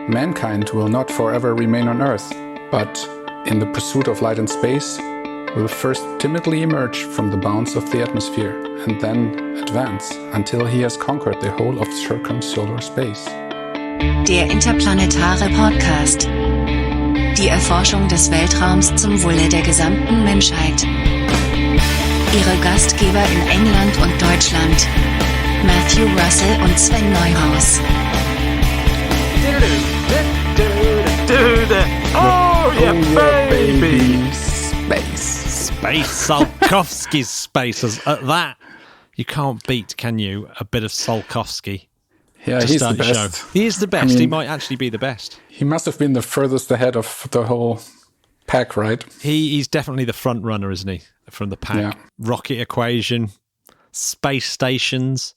mankind will not forever remain on Earth, but in the pursuit of light and space, will first timidly emerge from the bounds of the atmosphere and then advance until he has conquered the whole of circumsolar space. Der Interplanetare Podcast. Die Erforschung des Weltraums zum Wohle der gesamten Menschheit. Ihre Gastgeber in England und Deutschland, Matthew Russell und Sven Neuhaus. Oh yeah, baby! Space, Tsiolkovsky's space. At that, you can't beat, can you? A bit of Tsiolkovsky. Yeah, he's the best. He is the best. I mean, he might actually be the best. He must have been the furthest ahead of the whole pack, right? He's definitely the front runner, isn't he? From the pack. Yeah. Rocket equation, space stations.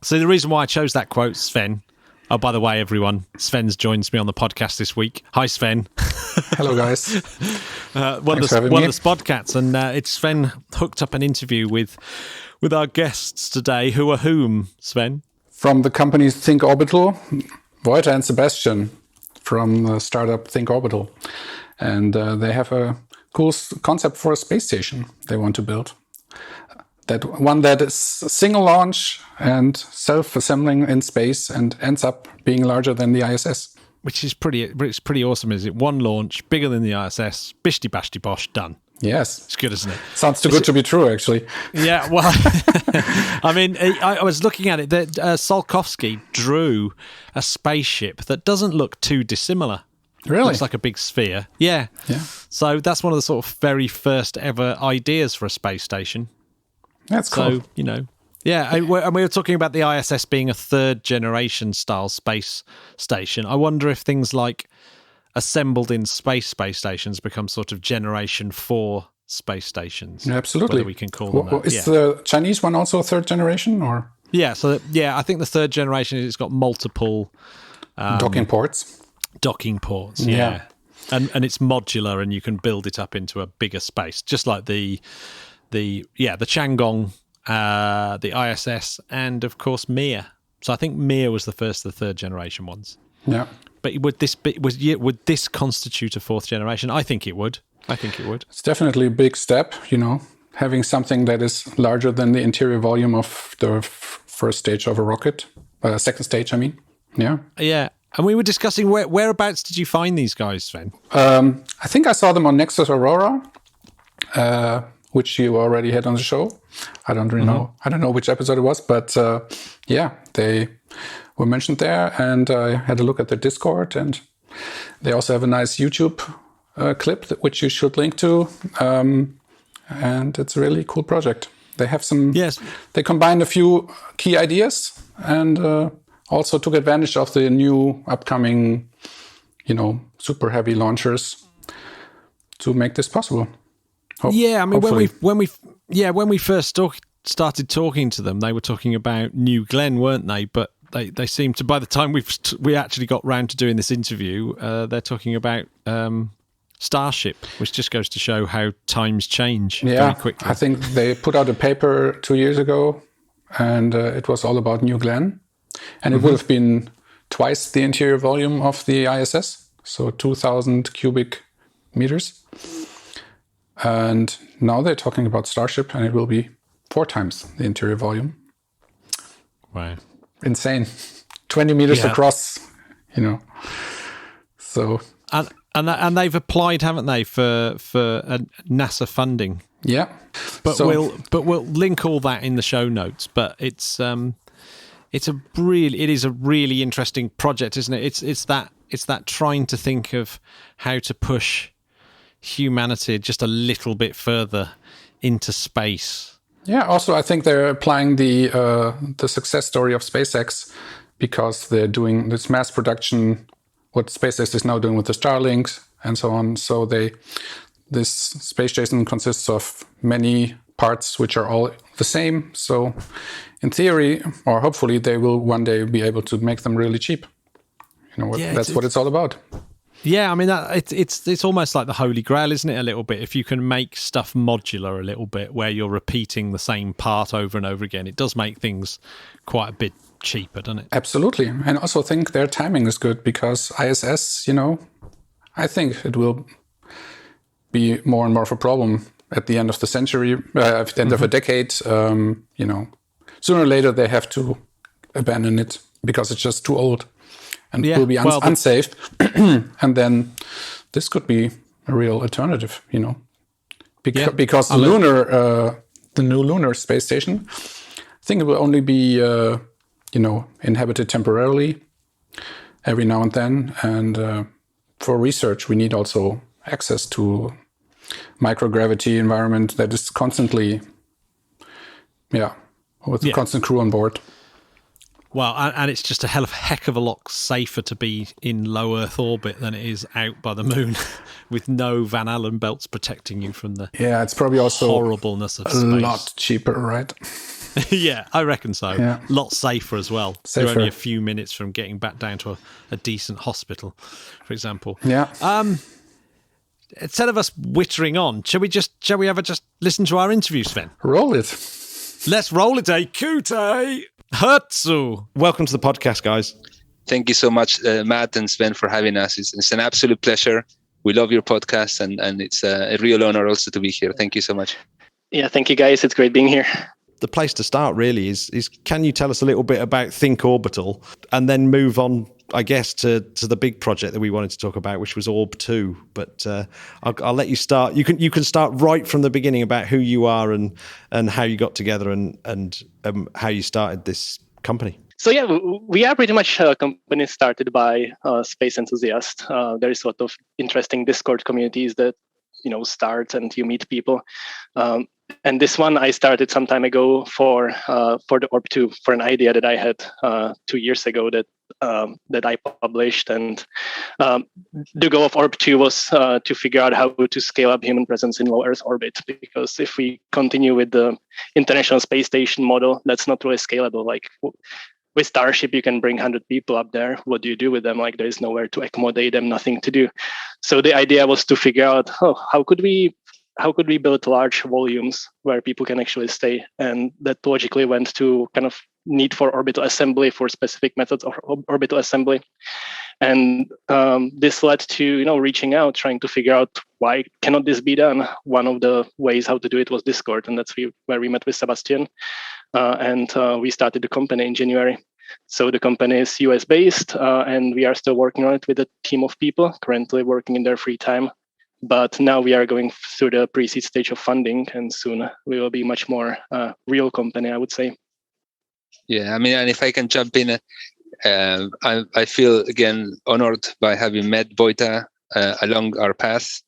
So the reason why I chose that quote, Sven. Oh, by the way, everyone, Sven joins me on the podcast this week. Hi, Sven. Hello, guys. One of the Spodcats, and it's Sven hooked up an interview with our guests today. Who are whom, Sven? From the company Think Orbital, Wojtek and Sebastian from the startup Think Orbital. And they have a cool concept for a space station they want to build. That one that is single launch and self-assembling in space and ends up being larger than the ISS. Which is pretty awesome, is it? One launch, bigger than the ISS, bishty bashty bosh, done. Yes. It's good, isn't it? Sounds too good to be true, actually. Yeah, well, I mean, I was looking at it. That Tsiolkovsky drew a spaceship that doesn't look too dissimilar. Really? Looks like a big sphere. Yeah. So that's one of the sort of very first ever ideas for a space station. That's cool. So, yeah, and we were talking about the ISS being a third generation style space station. I wonder if things like assembled in space stations become sort of generation 4 space stations. Yeah, absolutely. Whether we can call them that. Is the Chinese one also a third generation, or? Yeah, I think the third generation, it's got multiple docking ports. Yeah. And it's modular, and you can build it up into a bigger space, just like the Chang'e, the ISS, and of course Mir. So I think Mir was the first of the third generation ones. Yeah. But would this constitute a fourth generation? I think it would. It's definitely a big step, having something that is larger than the interior volume of the first stage of a rocket. Second stage, I mean. Yeah. Yeah. And we were discussing whereabouts did you find these guys, Sven? I think I saw them on Nexus Aurora, which you already had on the show. I don't really know. I don't know which episode it was, but they were mentioned there, and I had a look at their Discord, and they also have a nice YouTube clip which you should link to, and it's a really cool project. They have some. Yes. They combined a few key ideas and also took advantage of the new upcoming, super heavy launchers to make this possible. Yeah, I mean, hopefully. when we first started talking to them, they were talking about New Glenn, weren't they? But they seem to, by the time we actually got round to doing this interview, they're talking about Starship, which just goes to show how times change very quickly. I think they put out a paper 2 years ago, and it was all about New Glenn, and it would have been twice the interior volume of the ISS, so 2,000 cubic meters. And now they're talking about Starship, and it will be 4 times the interior volume. Wow. Insane. 20 meters across, So. And they've applied, haven't they, for NASA funding? Yeah. But we'll link all that in the show notes. But it is a really interesting project, isn't it? It's that trying to think of how to push humanity just a little bit further into space. Yeah, also I think they're applying the success story of SpaceX, because they're doing this mass production, what SpaceX is now doing with the Starlinks and so on. So this space station consists of many parts which are all the same. So in theory, or hopefully, they will one day be able to make them really cheap. That's what it's all about. Yeah, I mean, it's almost like the Holy Grail, isn't it, a little bit? If you can make stuff modular a little bit, where you're repeating the same part over and over again, it does make things quite a bit cheaper, doesn't it? Absolutely. And also think their timing is good because ISS, I think it will be more and more of a problem at the end of the century, at the end of a decade. Sooner or later they have to abandon it because it's just too old and will be unsafe. And then this could be a real alternative, because the new lunar space station, I think it will only be, inhabited temporarily every now and then. And for research, we need also access to microgravity environment that is constantly, with a constant crew on board. Well, and it's just a heck of a lot safer to be in low Earth orbit than it is out by the moon with no Van Allen belts protecting you from the it's probably also horribleness of space. A lot cheaper, right? Yeah, I reckon so. Yeah. A lot safer as well. Safer. You're only a few minutes from getting back down to a decent hospital, for example. Yeah. Instead of us wittering on, shall we ever just listen to our interview, Sven? Roll it. Let's roll it, Kute Hertzu. Welcome to the podcast, guys. Thank you so much, Matt and Sven, for having us. It's an absolute pleasure. We love your podcast, and it's a real honor also to be here. Thank you so much. Yeah, thank you, guys. It's great being here. The place to start really is can you tell us a little bit about Think Orbital and then move on, I guess, to the big project that we wanted to talk about, which was Orb2. But I'll let you start. You can start right from the beginning about who you are and how you got together and how you started this company. So yeah, we are pretty much a company started by space enthusiasts. There is a lot of interesting Discord communities that start and you meet people. And this one I started some time ago for the Orb2, for an idea that I had 2 years ago that I published. And the goal of Orb2 was to figure out how to scale up human presence in low Earth orbit. Because if we continue with the International Space Station model, that's not really scalable. Like with Starship, you can bring 100 people up there. What do you do with them? Like there's nowhere to accommodate them, nothing to do. So the idea was to figure out, how could we build large volumes where people can actually stay? And that logically went to kind of need for orbital assembly, for specific methods of orbital assembly. And this led to, reaching out, trying to figure out why cannot this be done? One of the ways how to do it was Discord. And that's where we met with Sebastian. And we started the company in January. So the company is US based, and we are still working on it with a team of people currently working in their free time. But now we are going through the pre-seed stage of funding, and soon we will be much more real company, I would say. Yeah, I mean, and if I can jump in, I feel again honored by having met Wojta along our path.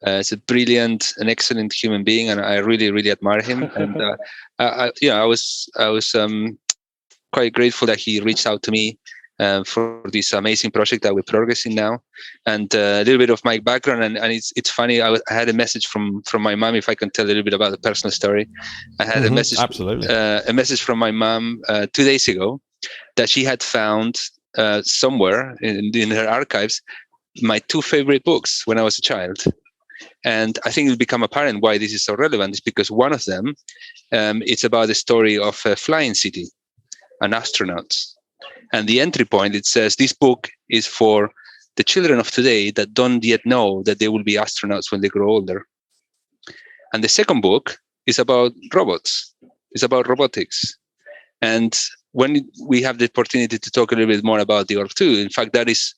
He's a brilliant and excellent human being, and I really, really admire him. And I was quite grateful that he reached out to me for this amazing project that we're progressing now. And a little bit of my background, and it's funny. I had a message from my mom. If I can tell a little bit about the personal story, I had a message. Absolutely. A message from my mom 2 days ago that she had found somewhere in her archives my 2 favorite books when I was a child. And I think it'll become apparent why this is so relevant. Is because one of them, it's about the story of a flying city, an astronaut. And the entry point, it says, this book is for the children of today that don't yet know that they will be astronauts when they grow older. And the second book is about robots. It's about robotics. And when we have the opportunity to talk a little bit more about the Orb2, in fact, that is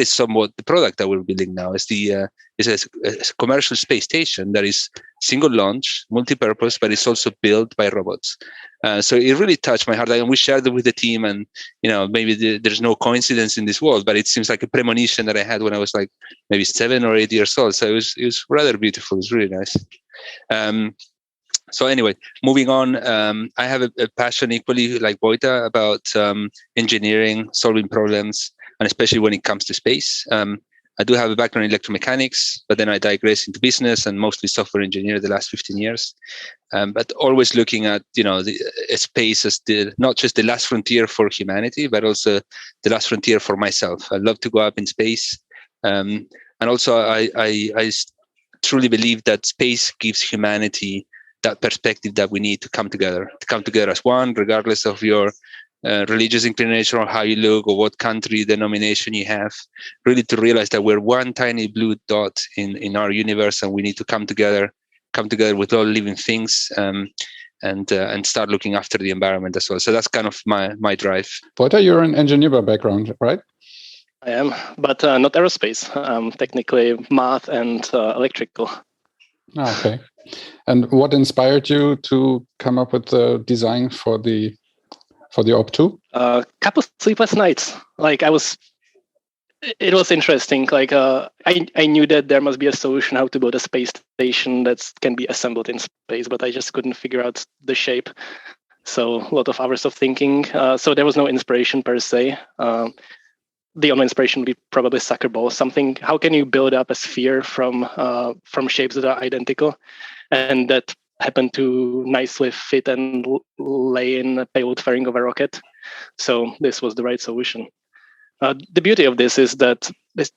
somewhat the product that we're building now. It's a commercial space station that is single launch, multi-purpose, but it's also built by robots. So it really touched my heart. And we shared it with the team, and maybe there's no coincidence in this world, but it seems like a premonition that I had when I was like maybe 7 or 8 years old. So it was rather beautiful. It was really nice. So anyway, moving on, I have a passion equally like Wojta about engineering, solving problems, and especially when it comes to space. I do have a background in electromechanics, but then I digressed into business and mostly software engineer the last 15 years. But always looking at, space as not just the last frontier for humanity, but also the last frontier for myself. I love to go up in space. And also I truly believe that space gives humanity that perspective that we need to come together as one, regardless of your religious inclination or how you look or what country denomination you have, really to realize that we're one tiny blue dot in our universe, and we need to come together with all living things, and start looking after the environment as well. So that's kind of my drive. Walter, you're an engineer by background, right? I am, but not aerospace. Technically math and electrical. Okay. And what inspired you to come up with the design for the Orb2? Couple sleepless nights. It was interesting. I knew that there must be a solution how to build a space station that can be assembled in space, but I just couldn't figure out the shape. So a lot of hours of thinking. So there was no inspiration per se. The only inspiration would be probably soccer ball. Something. How can you build up a sphere from shapes that are identical, and that happen to nicely fit and lay in a payload fairing of a rocket? So this was the right solution. The beauty of this is that this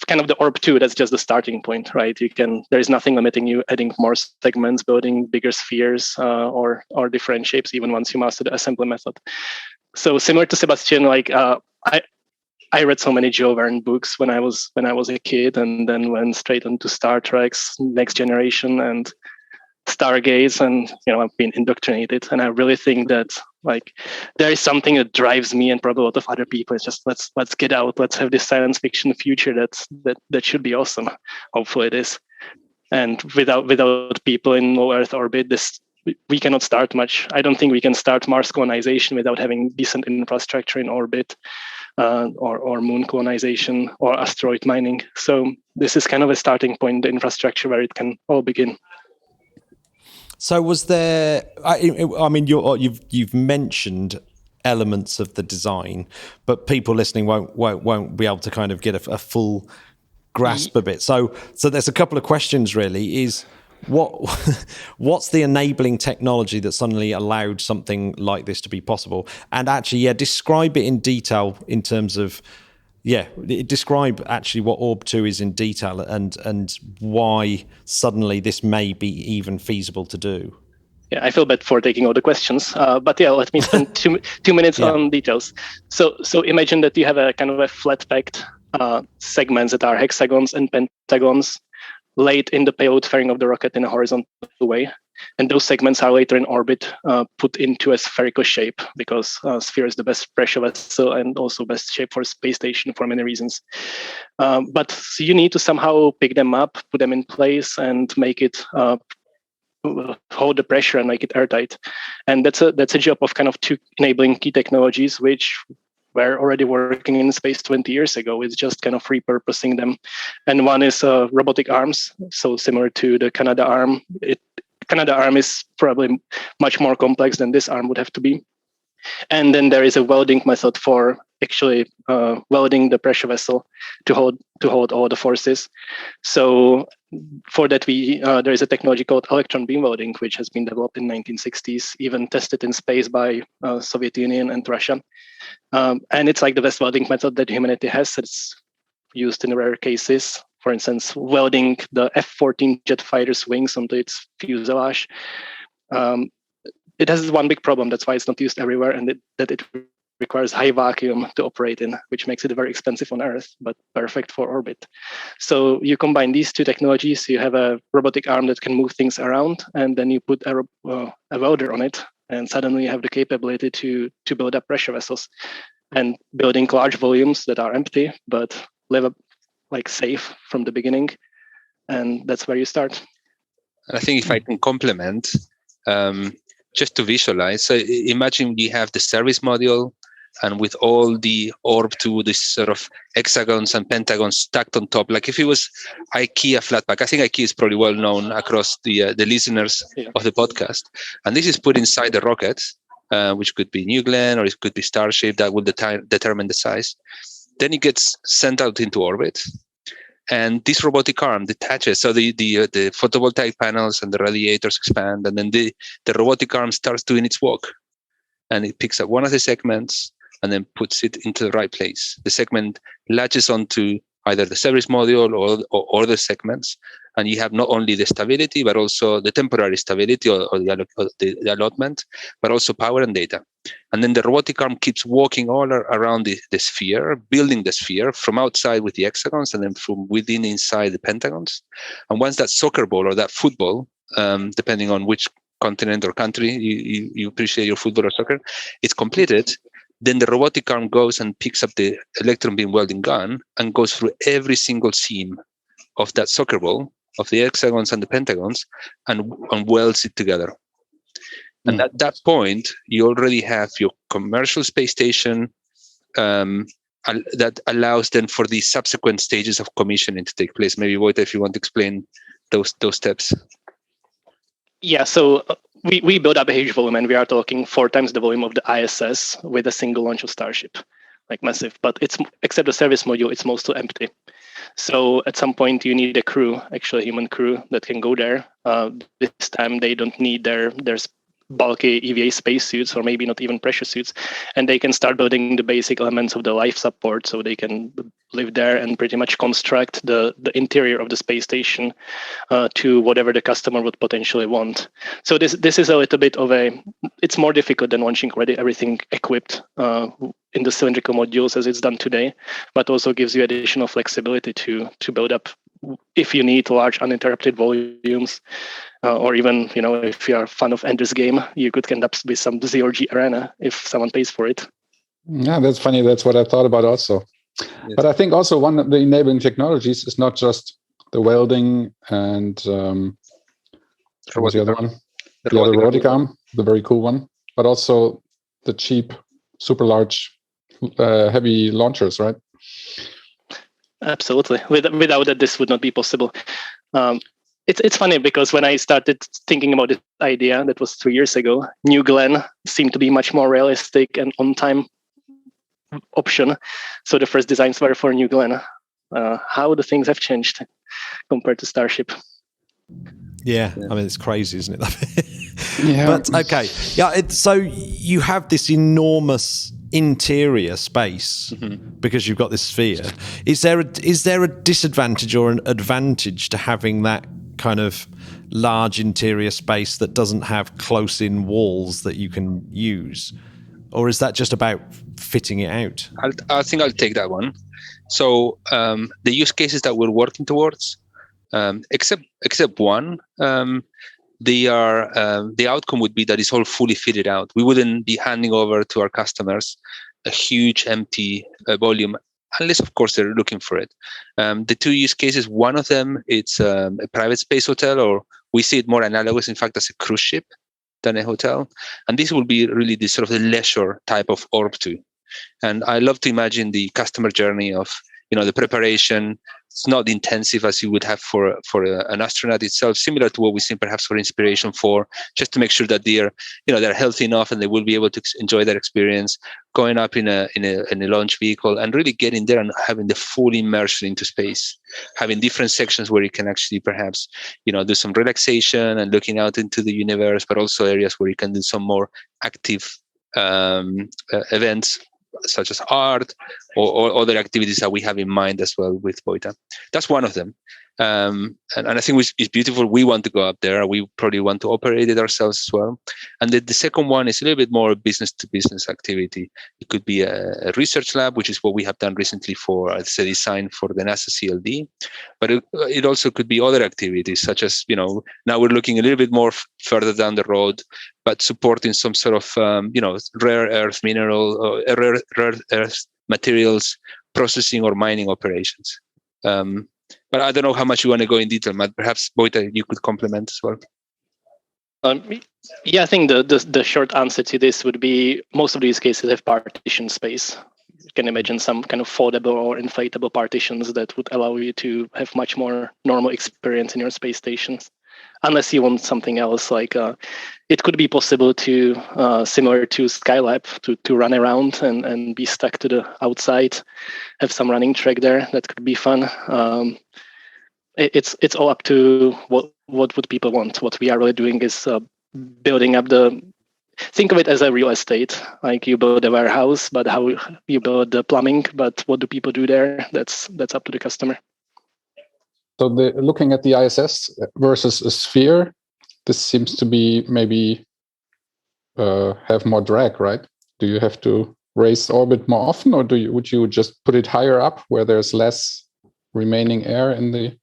kind of the Orb2, that's just the starting point, right? There is nothing limiting you adding more segments, building bigger spheres, or different shapes, even once you master the assembly method. So similar to Sebastian, I read so many Jules Verne books when I was a kid, and then went straight into Star Trek's Next Generation and Stargaze, and I've been indoctrinated. And I really think that there is something that drives me and probably a lot of other people. It's just let's get out, let's have this science fiction future that should be awesome. Hopefully it is. And without people in low Earth orbit, we cannot start much. I don't think we can start Mars colonization without having decent infrastructure in orbit. Or moon colonization or asteroid mining. So this is kind of a starting point, the infrastructure where it can all begin. So was there? I mean, you've mentioned elements of the design, but people listening won't be able to kind of get a full grasp of it. So there's a couple of questions really. Is what's the enabling technology that suddenly allowed something like this to be possible? And actually, describe it in detail in terms of, describe actually what Orb2 is in detail and why suddenly this may be even feasible to do. Yeah, I feel bad for taking all the questions, but let me spend two minutes on details. So imagine that you have a kind of a flat-packed segments that are hexagons and pentagons laid in the payload fairing of the rocket in a horizontal way. And those segments are later in orbit put into a spherical shape, because sphere is the best pressure vessel and also best shape for space station for many reasons. But you need to somehow pick them up, put them in place, and make it hold the pressure and make it airtight. And that's a job of kind of two enabling key technologies, which were already working in space 20 years ago. It's just kind of repurposing them. And one is robotic arms, so similar to the Canada arm. Canada arm is probably much more complex than this arm would have to be. And then there is a welding method for actually welding the pressure vessel to hold all the forces. So for that, there is a technology called electron beam welding, which has been developed in 1960s, even tested in space by Soviet Union and Russia. And it's like the best welding method that humanity has. It's used in rare cases. For instance, welding the F-14 jet fighter's wings onto its fuselage. It has one big problem. That's why it's not used everywhere, and that it requires high vacuum to operate in, which makes it very expensive on Earth, but perfect for orbit. So you combine these two technologies. You have a robotic arm that can move things around, and then you put a welder on it, and suddenly you have the capability to build up pressure vessels and building large volumes that are empty, but live safe from the beginning. And that's where you start. I think if I can complement, just to visualize, so imagine you have the service module, and with all the Orb2, this sort of hexagons and pentagons stacked on top, like if it was IKEA flatpack. I think IKEA is probably well known across the listeners of the podcast. And this is put inside the rocket, which could be New Glenn or it could be Starship. That will determine the size. Then it gets sent out into orbit. And this robotic arm detaches, so the photovoltaic panels and the radiators expand, and then the robotic arm starts doing its work. And it picks up one of the segments and then puts it into the right place. The segment latches onto either the service module or the segments. And you have not only the stability, but also the temporary stability or the allotment, but also power and data. And then the robotic arm keeps walking all around the sphere, building the sphere from outside with the hexagons and then from within inside the pentagons. And once that soccer ball or that football, depending on which continent or country you appreciate your football or soccer, it's completed, then the robotic arm goes and picks up the electron beam welding gun and goes through every single seam of that soccer ball, of the hexagons and the pentagons, and welds it together. And at that point, you already have your commercial space station that allows then for the subsequent stages of commissioning to take place. Maybe Wojtek, if you want to explain those steps. Yeah, so we build up a huge volume, and we are talking 4 times the volume of the ISS with a single launch of Starship, like massive. But it's, except the service module, it's mostly empty. So at some point you need a crew, actually a human crew that can go there. This time they don't need their bulky EVA spacesuits, or maybe not even pressure suits, and they can start building the basic elements of the life support, so they can live there and pretty much construct the interior of the space station to whatever the customer would potentially want. So this is a little bit of it's more difficult than launching already everything equipped in the cylindrical modules as it's done today, but also gives you additional flexibility to build up if you need large uninterrupted volumes, or even, if you are a fan of Ender's Game, you could end up with some zero-G arena if someone pays for it. Yeah, that's funny. That's what I thought about also. Yes. But I think also one of the enabling technologies is not just the welding and what was the other one? The other robotic arm, the very cool one, but also the cheap, super large, heavy launchers, right? Absolutely. Without that, this would not be possible. It's funny because when I started thinking about this idea, that was 3 years ago, New Glenn seemed to be much more realistic and on-time option. So the first designs were for New Glenn. How the things have changed compared to Starship. Yeah, I mean, it's crazy, isn't it? Yeah. But okay, yeah. So you have this enormous interior space because you've got this sphere. Is there a disadvantage or an advantage to having that kind of large interior space that doesn't have close-in walls that you can use, or is that just about fitting it out? I think I'll take that one. So the use cases that we're working towards, except one, the outcome would be that it's all fully fitted out. We wouldn't be handing over to our customers a huge empty volume, unless, of course, they're looking for it. The 2 use cases, one of them, it's a private space hotel, or we see it more analogous, in fact, as a cruise ship than a hotel. And this will be really the sort of the leisure type of Orb2. And I love to imagine the customer journey of, the preparation. It's not intensive as you would have for an astronaut itself, similar to what we've seen perhaps for Inspiration 4, just to make sure that they're healthy enough and they will be able to enjoy that experience, going up in a launch vehicle and really getting there and having the full immersion into space, having different sections where you can actually perhaps, do some relaxation and looking out into the universe, but also areas where you can do some more active events, such as art or other activities that we have in mind as well with Boita. That's one of them. And I think it's beautiful. We want to go up there. We probably want to operate it ourselves as well. And the second one is a little bit more business-to-business activity. It could be a research lab, which is what we have done recently for, I'd say, design for the NASA CLD. But it also could be other activities, such as, now we're looking a little bit more further down the road, but supporting some sort of, rare earth mineral, rare earth materials processing or mining operations. But I don't know how much you want to go in detail, Matt. Perhaps, Boita, you could complement as well. Yeah, I think the short answer to this would be most of these cases have partition space. You can imagine some kind of foldable or inflatable partitions that would allow you to have much more normal experience in your space stations. Unless you want something else, like it could be possible to, similar to Skylab, to run around and be stuck to the outside, have some running track there. That could be fun. It's all up to what would people want. What we are really doing is building up the think of it as a real estate. Like you build a warehouse, but how you build the plumbing, but what do people do there? That's up to the customer. So looking at the ISS versus a sphere, this seems to be maybe have more drag, right? Do you have to raise orbit more often, or would you just put it higher up where there's less remaining air in the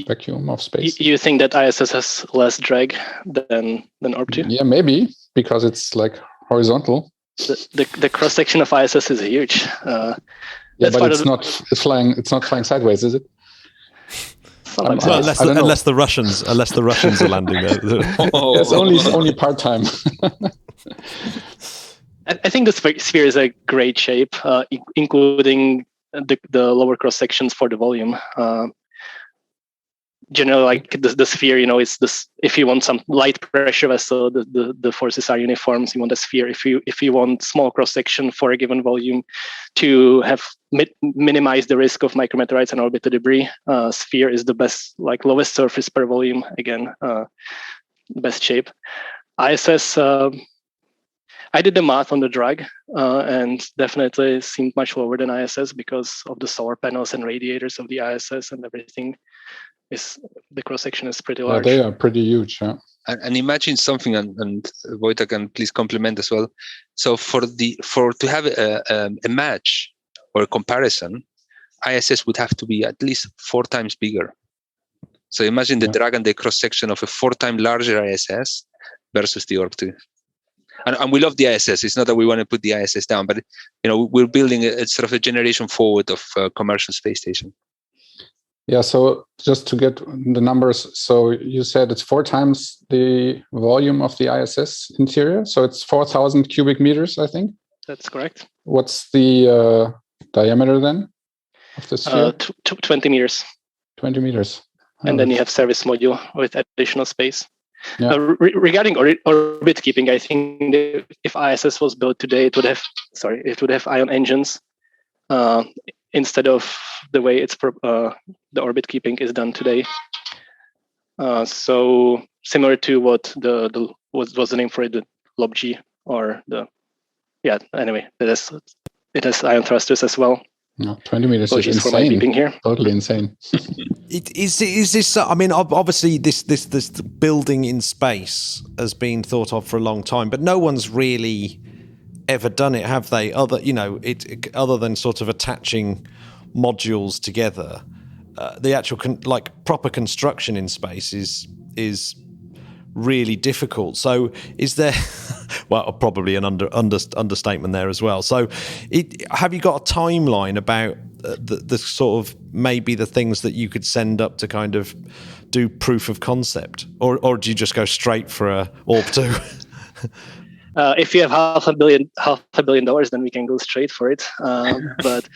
vacuum of space? You think that ISS has less drag than Orb2? Yeah, maybe, because it's like horizontal. The cross section of ISS is huge. Yeah, but it's not flying sideways, is it? Unless the Russians are landing there. It's only part time. I think the sphere is a great shape, including the lower cross sections for the volume. Generally, like the sphere, it's this. If you want some light pressure vessel, the forces are uniform. So you want a sphere. If you want small cross section for a given volume, to have minimize the risk of micrometeorites and orbital debris, sphere is the best, like lowest surface per volume. Again, best shape. ISS. I did the math on the drag, and definitely seemed much lower than ISS because of the solar panels and radiators of the ISS and everything. The cross section is pretty large. They are pretty huge. Yeah. And imagine something, and Wojtek can please complement as well. So to have a match or a comparison, ISS would have to be at least 4 times bigger. So imagine the drag and the cross section of a 4 times larger ISS versus the Orb2. And we love the ISS. It's not that we want to put the ISS down, but we're building a sort of a generation forward of commercial space station. Yeah, so just to get the numbers, so you said it's 4 times the volume of the ISS interior, so it's 4,000 cubic meters, I think. That's correct. What's the diameter then of the sphere? 20 meters. 20 meters. And then you have service module with additional space. Yeah. Regarding orbit keeping, I think that if ISS was built today, it would have ion engines. Instead of the way the orbit keeping is done today. So similar to what was the name for it, the LobG or anyway, it has ion thrusters as well. No, 20 meters which is insane. For my keeping here. Totally insane. Is this? I mean, obviously, this building in space has been thought of for a long time, but no one's really ever done it, have they? Other than sort of attaching modules together, the actual proper construction in space is really difficult. So, is there? Well, probably an understatement there as well. So, have you got a timeline about the sort of maybe the things that you could send up to kind of do proof of concept, or do you just go straight for a Orb2? If you have half a billion dollars, then we can go straight for it. But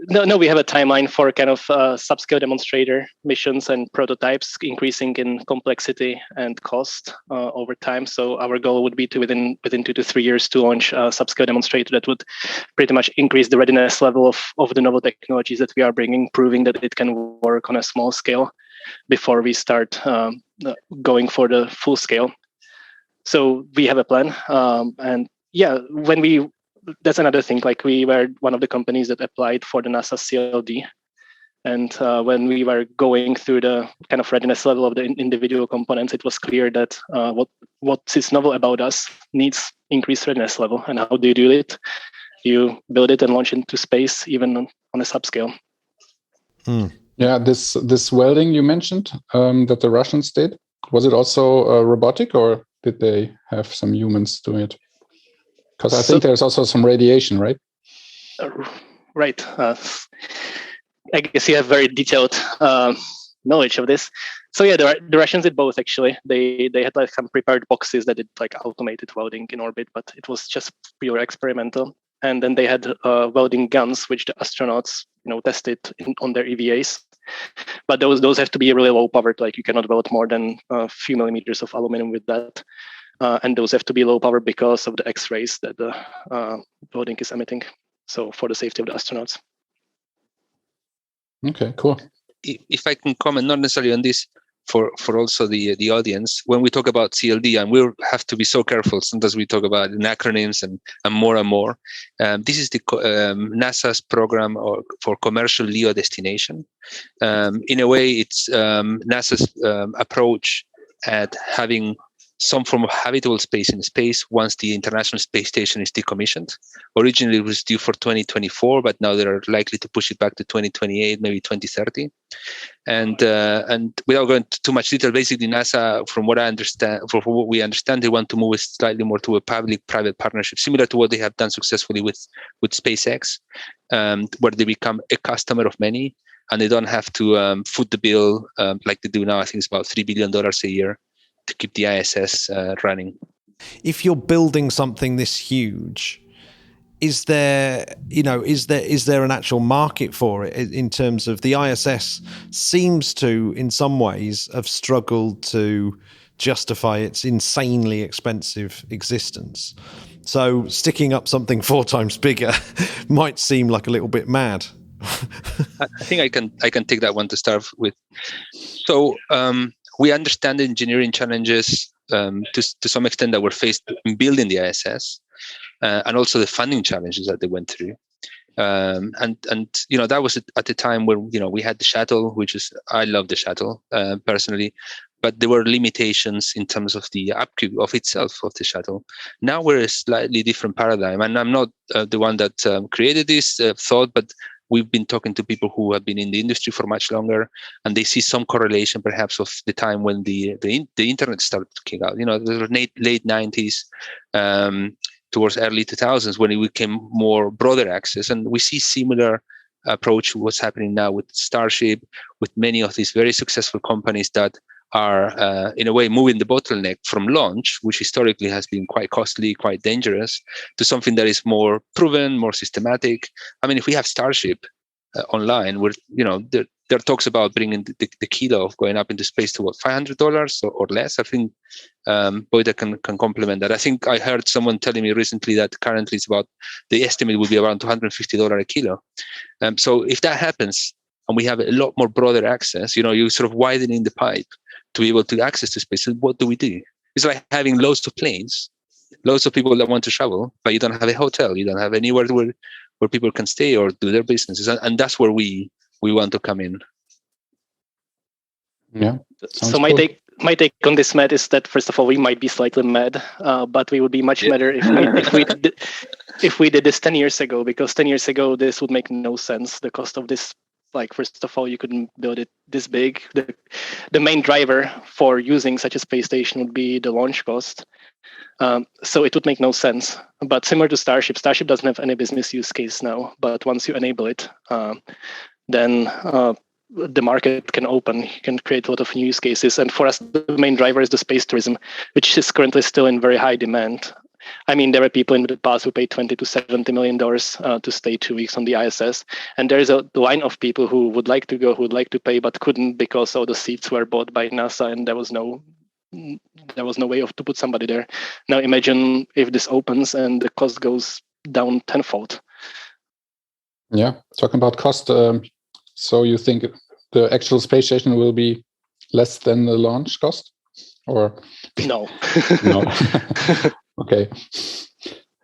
no, we have a timeline for kind of subscale demonstrator missions and prototypes, increasing in complexity and cost over time. So our goal would be to within 2 to 3 years to launch a subscale demonstrator that would pretty much increase the readiness level of the novel technologies that we are bringing, proving that it can work on a small scale before we start going for the full scale. So we have a plan, and that's another thing. Like, we were one of the companies that applied for the NASA CLD, and when we were going through the kind of readiness level of the individual components, it was clear that what is novel about us needs increased readiness level. And how do you do it? You build it and launch into space, even on a subscale. Yeah, this welding you mentioned that the Russians did, was it also robotic, or did they have some humans doing it? Because I think there's also some radiation, right? Right. I guess you have very detailed knowledge of this. So yeah, the Russians did both, actually. They had like some prepared boxes that did like automated welding in orbit, but it was just pure experimental. And then they had welding guns, which the astronauts tested on their EVAs. But those have to be really low powered. Like, you cannot weld more than a few millimeters of aluminum with that. And those have to be low powered because of the X-rays that the welding is emitting. So for the safety of the astronauts. Okay, cool. If I can comment, not necessarily on this, for also the audience, when we talk about CLD, and we'll have to be so careful. Sometimes we talk about acronyms and more and more. This is the NASA's program for commercial LEO destination. In a way, it's NASA's approach at having some form of habitable space in space once the International Space Station is decommissioned. Originally, it was due for 2024, but now they're likely to push it back to 2028, maybe 2030. And without going into too much detail, basically NASA, from what I understand, for what we understand, they want to move slightly more to a public-private partnership, similar to what they have done successfully with SpaceX, where they become a customer of many, and they don't have to foot the bill like they do now. I think it's about $3 billion a year to keep the ISS running. If you're building something this huge, is there an actual market for it in terms of the ISS seems to, in some ways, have struggled to justify its insanely expensive existence. So sticking up something 4 times bigger might seem like a little bit mad. I think I can take that one to start with. So we understand the engineering challenges to some extent that were faced in building the ISS, and also the funding challenges that they went through. And that was at the time when we had the shuttle, I love the shuttle personally, but there were limitations in terms of the upkeep of itself of the shuttle. Now we're a slightly different paradigm, and I'm not the one that created this thought, but we've been talking to people who have been in the industry for much longer, and they see some correlation perhaps of the time when the internet started to kick out. The late 90s towards early 2000s when it became more broader access. And we see similar approach to what's happening now with Starship, with many of these very successful companies that are in a way moving the bottleneck from launch, which historically has been quite costly, quite dangerous, to something that is more proven, more systematic. I mean, if we have Starship online, where there are talks about bringing the kilo of going up into space to $500 or less. I think Boita can complement that. I think I heard someone telling me recently that currently it's about, the estimate would be around $250 a kilo. So if that happens and we have a lot more broader access, you're sort of widening the pipe to be able to access to space. So what do we do? It's like having loads of planes, loads of people that want to travel, but you don't have a hotel, you don't have anywhere where people can stay or do their businesses, and that's where we want to come in. Yeah. So my take on this, Matt, is that first of all we might be slightly mad, but we would be much madder if we did this 10 years ago, because 10 years ago this would make no sense. The cost of this, first of all, you couldn't build it this big. The main driver for using such a space station would be the launch cost. So it would make no sense. But similar to Starship doesn't have any business use case now. But once you enable it, then the market can open. You can create a lot of new use cases. And for us, the main driver is the space tourism, which is currently still in very high demand. I mean, there are people in the past who paid $20 to $70 million to stay 2 weeks on the ISS. And there is a line of people who would like to go, who would like to pay, but couldn't because all the seats were bought by NASA and there was no way to put somebody there. Now imagine if this opens and the cost goes down tenfold. Yeah, talking about cost, so you think the actual space station will be less than the launch cost? Or no? No. Okay.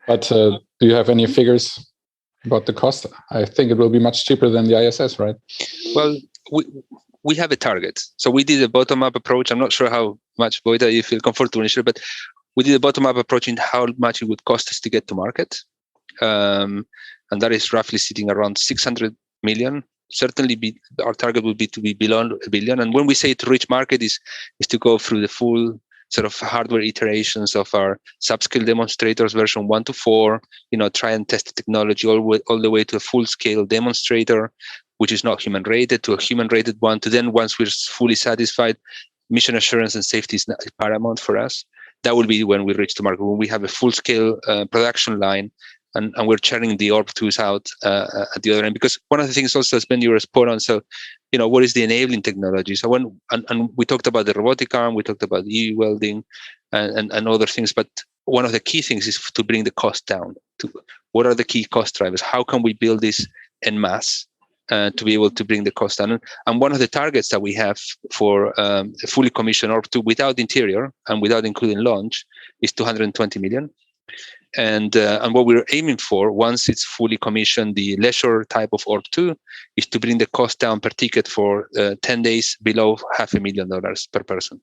But do you have any figures about the cost? I think it will be much cheaper than the ISS, right? Well, we have a target. So we did a bottom-up approach. I'm not sure how much, Boita, you feel comfortable in share, but we did a bottom-up approach in how much it would cost us to get to market. And that is roughly sitting around 600 million. Certainly our target would be to be below $1 billion. And when we say to reach market is to go through the full sort of hardware iterations of our subscale demonstrators version 1 to 4, try and test the technology all the way to a full-scale demonstrator, which is not human-rated, to a human-rated one, to then, once we're fully satisfied, mission assurance and safety is paramount for us. That will be when we reach the market, when we have a full-scale production line, and we're churning the Orb2s out at the other end. Because one of the things also, Sven, you were spot on. So, what is the enabling technology? So and we talked about the robotic arm, we talked about EV welding and other things, but one of the key things is to bring the cost down. What are the key cost drivers? How can we build this en masse to be able to bring the cost down. And one of the targets that we have for a fully commissioned Orb2 without interior and without including launch is 220 million. And what we're aiming for, once it's fully commissioned, the leisure type of Orb2, is to bring the cost down per ticket for 10 days below $500,000 per person.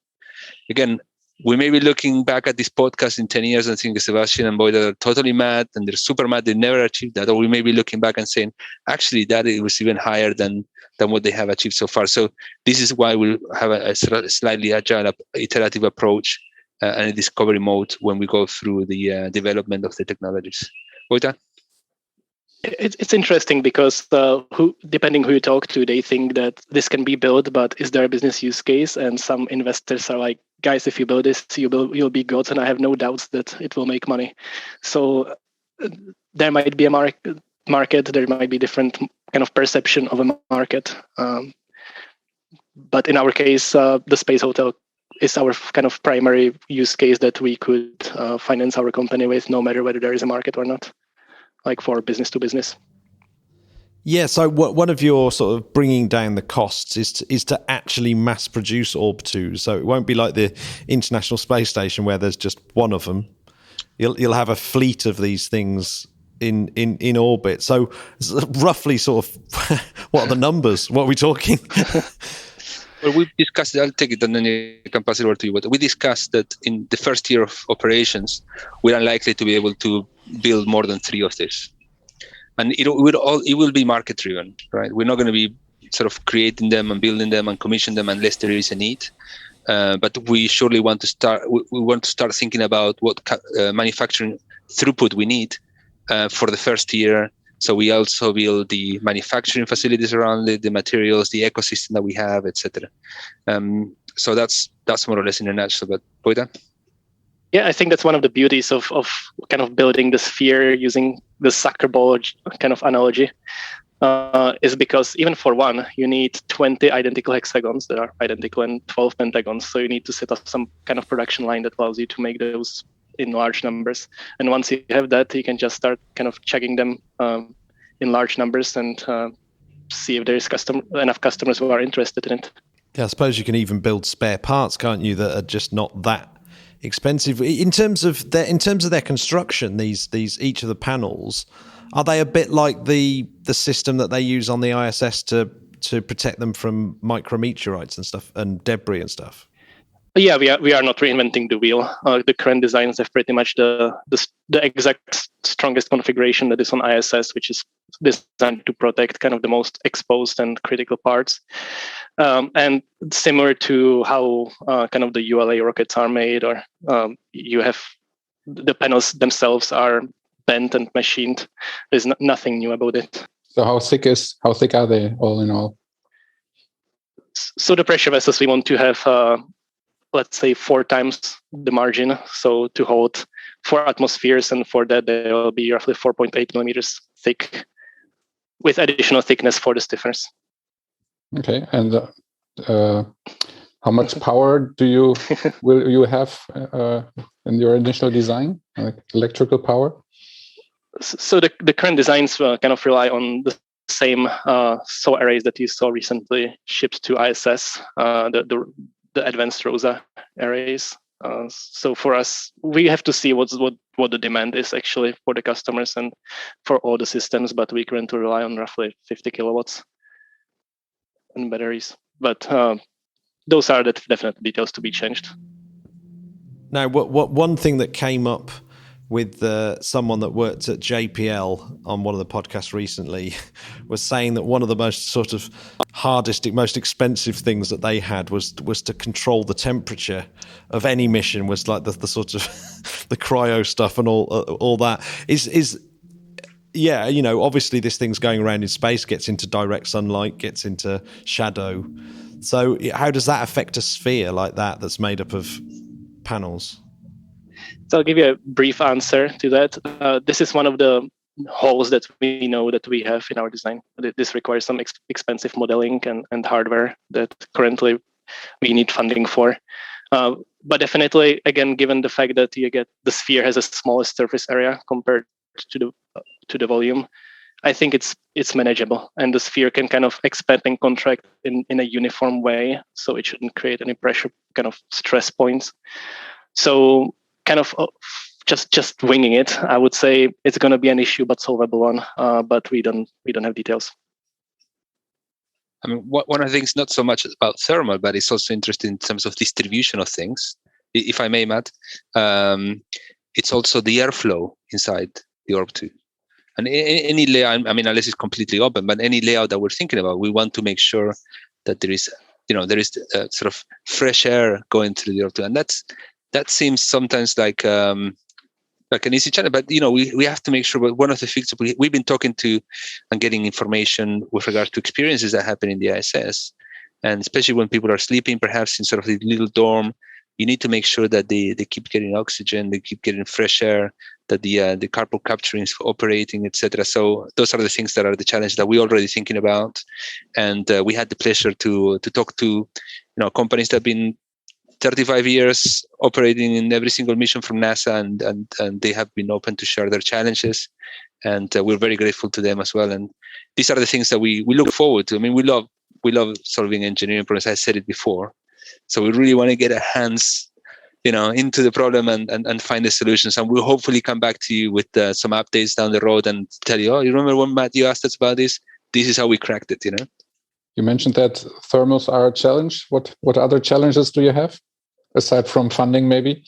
Again, we may be looking back at this podcast in 10 years and thinking Sebastian and Boyd are totally mad and they're super mad they never achieved that. Or we may be looking back and saying, actually, that it was even higher than what they have achieved so far. So this is why we'll have a slightly agile, iterative approach and a discovery mode when we go through the development of the technologies. Boyd? It's interesting because depending who you talk to, they think that this can be built, but is there a business use case? And some investors are like, guys, if you build this, you'll be gods, and I have no doubts that it will make money. So there might be a market, there might be different kind of perception of a market. But in our case, the space hotel is our kind of primary use case that we could finance our company with, no matter whether there is a market or not, like for business to business. Yeah, so one of your sort of bringing down the costs is to actually mass produce Orb2. So it won't be like the International Space Station where there's just one of them. You'll have a fleet of these things in orbit. So roughly sort of what are the numbers? What are we talking? Well, we've discussed, I'll take it and then you can pass it over to you. But we discussed that in the first year of operations, we're unlikely to be able to build more than 3 of these. And it will be market driven, right? We're not going to be sort of creating them and building them and commission them unless there is a need. But we surely want to start. We want to start thinking about what manufacturing throughput we need for the first year. So we also build the manufacturing facilities around it, the materials, the ecosystem that we have, etc. So that's more or less in a nutshell. But Boyda? Yeah, I think that's one of the beauties of kind of building the sphere using the soccer ball kind of analogy, is because even for one, you need 20 identical hexagons that are identical and 12 pentagons. So you need to set up some kind of production line that allows you to make those in large numbers. And once you have that, you can just start kind of checking them in large numbers and see if there's enough customers who are interested in it. Yeah, I suppose you can even build spare parts, can't you, that are just not that expensive. In terms of their construction, these each of the panels, are they a bit like the system that they use on the ISS to protect them from micrometeorites and stuff and debris and stuff? Yeah, we are not reinventing the wheel. The current designs have pretty much the exact strongest configuration that is on ISS, which is designed to protect kind of the most exposed and critical parts. And similar to how kind of the ULA rockets are made, or you have the panels themselves are bent and machined. There's nothing new about it. So how thick are they all in all? So the pressure vessels, we want to have let's say 4 times the margin, so to hold 4 atmospheres, and for that they will be roughly 4.8 millimeters thick, with additional thickness for the stiffeners. Okay, and how much power will you have in your initial design, like electrical power? So the current designs kind of rely on the same SAW arrays that you saw recently shipped to ISS, the advanced ROSA arrays. So for us, we have to see what the demand is actually for the customers and for all the systems, but we currently rely on roughly 50 kilowatts in batteries. But those are the definite details to be changed. Now, what one thing that came up with someone that worked at JPL on one of the podcasts recently was saying that one of the most sort of hardest, most expensive things that they had was to control the temperature of any mission, was like the sort of the cryo stuff and all that. Is yeah, you know, obviously this thing's going around in space, gets into direct sunlight, gets into shadow. So how does that affect a sphere like that's made up of panels? So I'll give you a brief answer to that. This is one of the holes that we know that we have in our design. This requires some expensive modeling and hardware that currently we need funding for. But definitely, again, given the fact that the sphere has the smallest surface area compared to the volume, I think it's manageable, and the sphere can kind of expand and contract in a uniform way, so it shouldn't create any pressure, kind of stress points. So kind of just winging it, I would say it's going to be an issue, but solvable one. But we don't have details. I mean, one of the things not so much about thermal, but it's also interesting in terms of distribution of things. If I may, Matt, it's also the airflow inside the Orb2. And any layout, I mean, unless it's completely open, but any layout that we're thinking about, we want to make sure that there is sort of fresh air going through the Orb2. And that seems sometimes like an easy challenge, but we have to make sure. But one of the things we've been talking to and getting information with regards to experiences that happen in the ISS, and especially when people are sleeping, perhaps in sort of the little dorm, you need to make sure that they keep getting oxygen, they keep getting fresh air, that the carbon capturing is operating, etc. So those are the things that are the challenge that we're already thinking about. And we had the pleasure to talk to companies that have been 35 years operating in every single mission from NASA, and they have been open to share their challenges, and we're very grateful to them as well. And these are the things that we look forward to. I mean, we love solving engineering problems. I said it before, so we really want to get our hands into the problem and find the solutions. And we'll hopefully come back to you with some updates down the road and tell you, you remember when Matt, you asked us about this? This is how we cracked it. You mentioned that thermals are a challenge. What other challenges do you have? Aside from funding, maybe?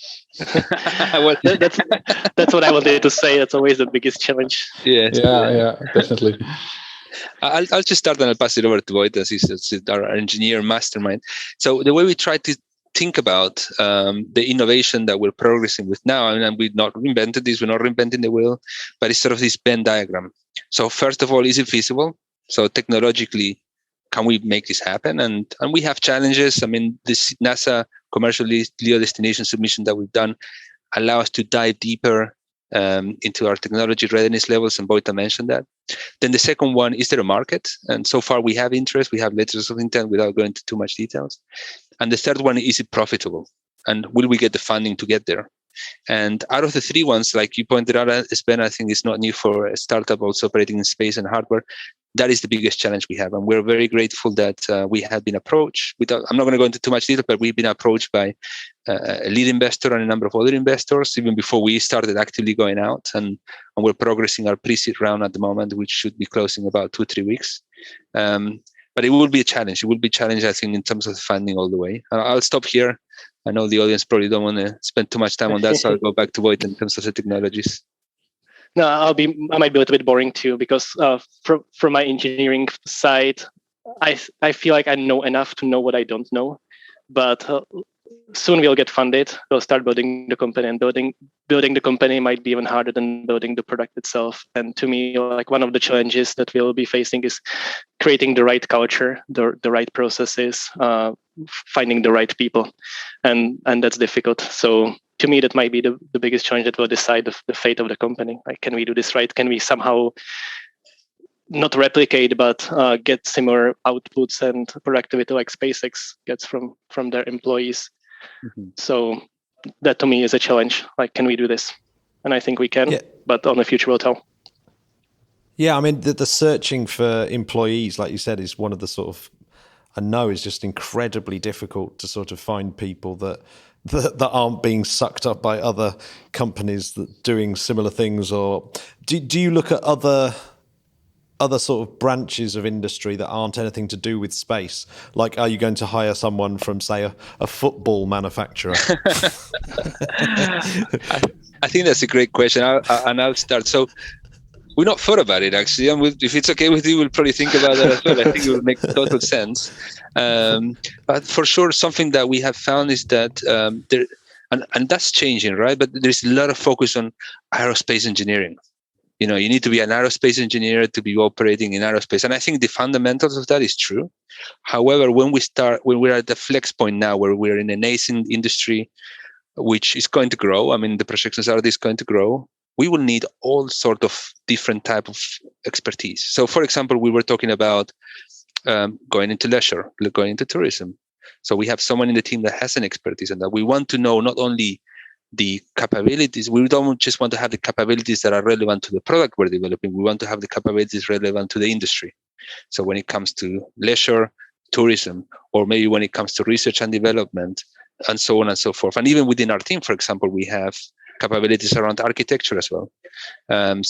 Well, that's what I wanted to say. That's always the biggest challenge. Yes. Yeah, definitely. I'll just start and I'll pass it over to Voit, as he's our engineer mastermind. So the way we try to think about the innovation that we're progressing with now, and we've not invented this, we're not reinventing the wheel, but it's sort of this Venn diagram. So first of all, is it feasible? So technologically, can we make this happen? And we have challenges. I mean, this NASA commercial LEO destination submission that we've done allow us to dive deeper into our technology readiness levels, and Voita mentioned that. Then the second one, is there a market? And so far we have interest, we have letters of intent without going into too much details. And the third one, is it profitable? And will we get the funding to get there? And out of the three ones, like you pointed out, Sven, I think it's not new for a startup also operating in space and hardware. That is the biggest challenge we have. And we're very grateful that we have been approached. I'm not going to go into too much detail, but we've been approached by a lead investor and a number of other investors, even before we started actively going out. And we're progressing our pre-seed round at the moment, which should be closing about 2-3 weeks. But it will be a challenge. It will be a challenge, I think, in terms of funding all the way. I'll stop here. I know the audience probably don't want to spend too much time on that, so I'll go back to Voit in terms of the technologies. No, I might be a little bit boring too, because from my engineering side, I feel like I know enough to know what I don't know. But soon we'll get funded. We'll start building the company, and building the company might be even harder than building the product itself. And to me, like, one of the challenges that we'll be facing is creating the right culture, the right processes, finding the right people, and that's difficult. So to me, that might be the biggest challenge that will decide the fate of the company. Like, can we do this right? Can we somehow not replicate, but get similar outputs and productivity like SpaceX gets from their employees? Mm-hmm. So that to me is a challenge. Like, can we do this? And I think we can, but on the future we'll tell. Yeah, I mean, the searching for employees, like you said, is one of the sort of, I know, is just incredibly difficult to sort of find people that aren't being sucked up by other companies that doing similar things. Or do you look at other sort of branches of industry that aren't anything to do with space? Like, are you going to hire someone from, say, a football manufacturer? I think that's a great question. I'll start. So we've not thought about it, actually. And if it's okay with you, we'll probably think about that as well. I think it will make total sense. But for sure, something that we have found is that and that's changing, right? But there's a lot of focus on aerospace engineering. You need to be an aerospace engineer to be operating in aerospace. And I think the fundamentals of that is true. However, when we're at the flex point now, where we're in a nascent industry, which is going to grow, I mean, the projections are this going to grow, we will need all sort of different type of expertise. So, for example, we were talking about going into leisure, going into tourism. So we have someone in the team that has an expertise in that. We want to know not only the capabilities. We don't just want to have the capabilities that are relevant to the product we're developing. We want to have the capabilities relevant to the industry. So when it comes to leisure, tourism, or maybe when it comes to research and development, and so on and so forth. And even within our team, for example, we have capabilities around architecture as well. And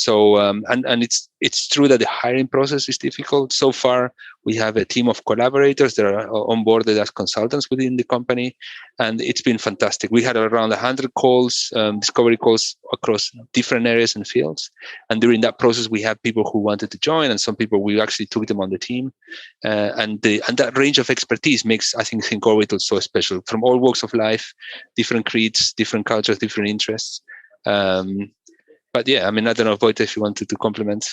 it's true that the hiring process is difficult. So far, we have a team of collaborators that are onboarded as consultants within the company, and it's been fantastic. We had around 100 calls, discovery calls across different areas and fields. And during that process, we had people who wanted to join, and some people we actually took them on the team. And that range of expertise makes, I think Orbital so special. From all walks of life, different creeds, different cultures, different interests. But yeah, I mean, I don't know, Vojta, if you wanted to compliment.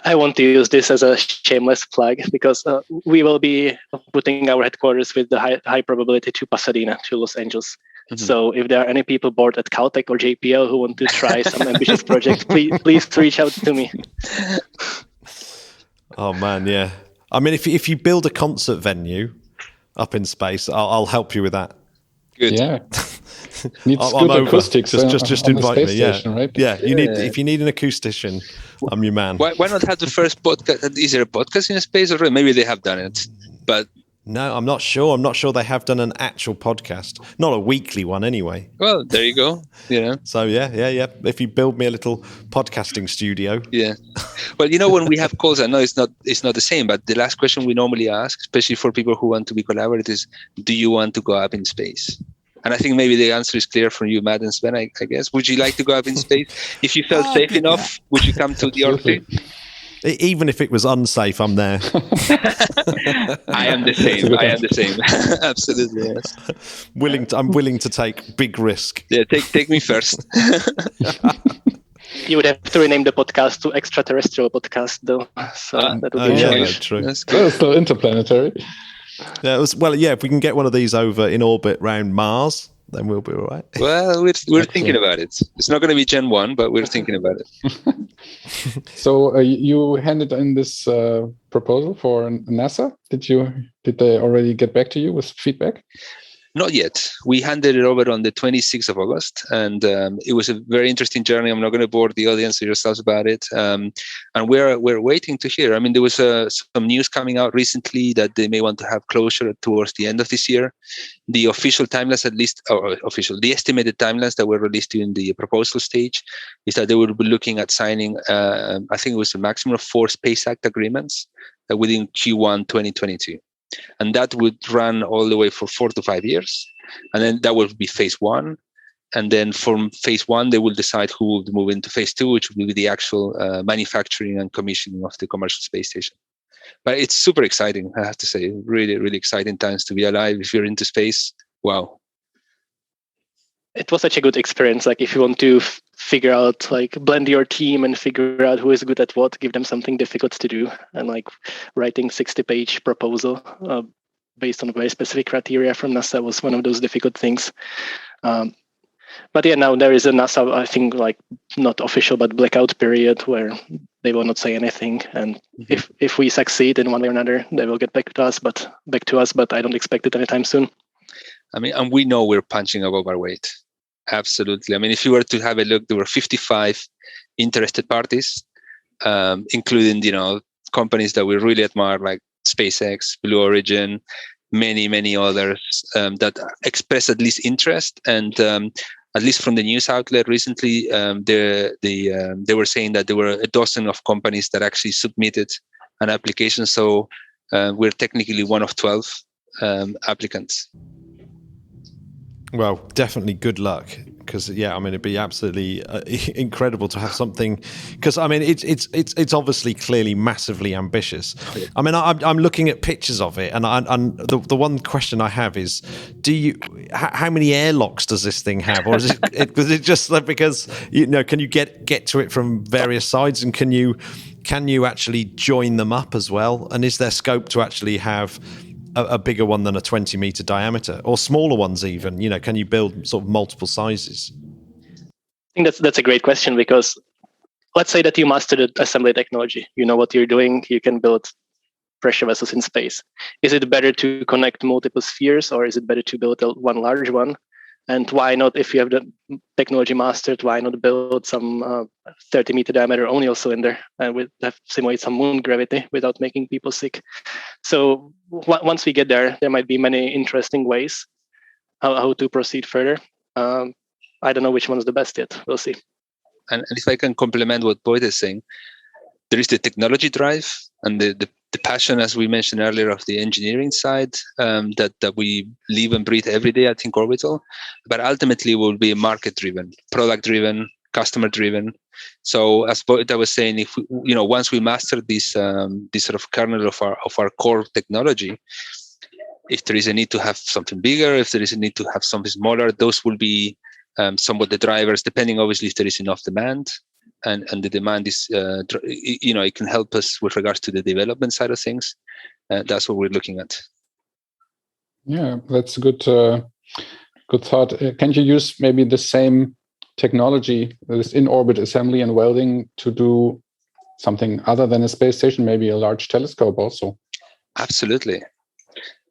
I want to use this as a shameless plug because we will be putting our headquarters with the high probability to Pasadena, to Los Angeles. Mm-hmm. So if there are any people bored at Caltech or JPL who want to try some ambitious projects, please reach out to me. Oh man, yeah. I mean, if you build a concert venue up in space, I'll help you with that. Good. Yeah. Needs good acoustics. Just invite me. Station, right? Yeah. If you need an acoustician, I'm your man. Why not have the first podcast? Is there a podcast in space already? Maybe they have done it, but no, I'm not sure. I'm not sure they have done an actual podcast, not a weekly one anyway. Well, there you go. So yeah. If you build me a little podcasting studio. Yeah. Well, when we have calls, I know it's not the same, but the last question we normally ask, especially for people who want to be collaborators, is, do you want to go up in space? And I think maybe the answer is clear from you, Matt and Sven, I guess. Would you like to go up in space? If you felt safe enough, would you come to the Orb2? Even if it was unsafe, I'm there. I am the same. Absolutely, yes. I'm willing to take big risk. Yeah, take me first. You would have to rename the podcast to Extraterrestrial Podcast, though. So that would be true. That's good. Still Interplanetary. Yeah, if we can get one of these over in orbit round Mars, then we'll be all right. Well, we're thinking about it. It's not going to be Gen 1, but we're thinking about it. So you handed in this proposal for NASA. Did they already get back to you with feedback? Not yet. We handed it over on the 26th of August, and it was a very interesting journey. I'm not going to bore the audience or yourselves about it. And we're waiting to hear. I mean, there was some news coming out recently that they may want to have closure towards the end of this year. The official timelines, the estimated timelines that were released in the proposal stage, is that they will be looking at signing, I think it was a maximum of 4 Space Act agreements within Q1 2022. And that would run all the way for 4 to 5 years. And then that will be phase 1. And then from phase 1, they will decide who will move into phase 2, which will be the actual manufacturing and commissioning of the commercial space station. But it's super exciting, I have to say. Really, really exciting times to be alive. If you're into space, wow. It was such a good experience. Like if you want to figure out, blend your team and figure out who is good at what, give them something difficult to do. And writing 60-page proposal based on very specific criteria from NASA was one of those difficult things. But yeah, now there is a NASA, I think, not official, but blackout period where they will not say anything. And if we succeed in one way or another, they will get back to us, but I don't expect it anytime soon. I mean, and we know we're punching above our weight. Absolutely. I mean, if you were to have a look, there were 55 interested parties, including, companies that we really admire, like SpaceX, Blue Origin, many, many others that expressed at least interest. And at least from the news outlet recently, they were saying that there were a dozen of companies that actually submitted an application. So we're technically one of 12 applicants. Well, definitely good luck, because it'd be absolutely incredible to have something. Because it's obviously clearly massively ambitious. I mean, I'm looking at pictures of it, and the one question I have is, how many airlocks does this thing have, or is it just because can you get to it from various sides, and can you actually join them up as well, and is there scope to actually have a bigger one than a 20-meter diameter, or smaller ones even? Can you build sort of multiple sizes? I think that's a great question, because let's say that you mastered the assembly technology. You know what you're doing. You can build pressure vessels in space. Is it better to connect multiple spheres, or is it better to build one large one? And why not, if you have the technology mastered, why not build some 30-meter diameter O'Neill cylinder and simulate some moon gravity without making people sick? So once we get there, there might be many interesting ways how to proceed further. I don't know which one is the best yet. We'll see. And if I can complement what Boyd is saying, there is the technology drive and the passion, as we mentioned earlier, of the engineering side that we live and breathe every day, I think, Orbital. But ultimately, it will be market-driven, product-driven, customer-driven. So, as Boyd was saying, if once we master this sort of kernel of our core technology, if there is a need to have something bigger, if there is a need to have something smaller, those will be somewhat the drivers, depending obviously if there is enough demand. And the demand is, it can help us with regards to the development side of things. That's what we're looking at. Yeah, that's a good thought. Can you use maybe the same technology, this in-orbit assembly and welding, to do something other than a space station, maybe a large telescope also? Absolutely.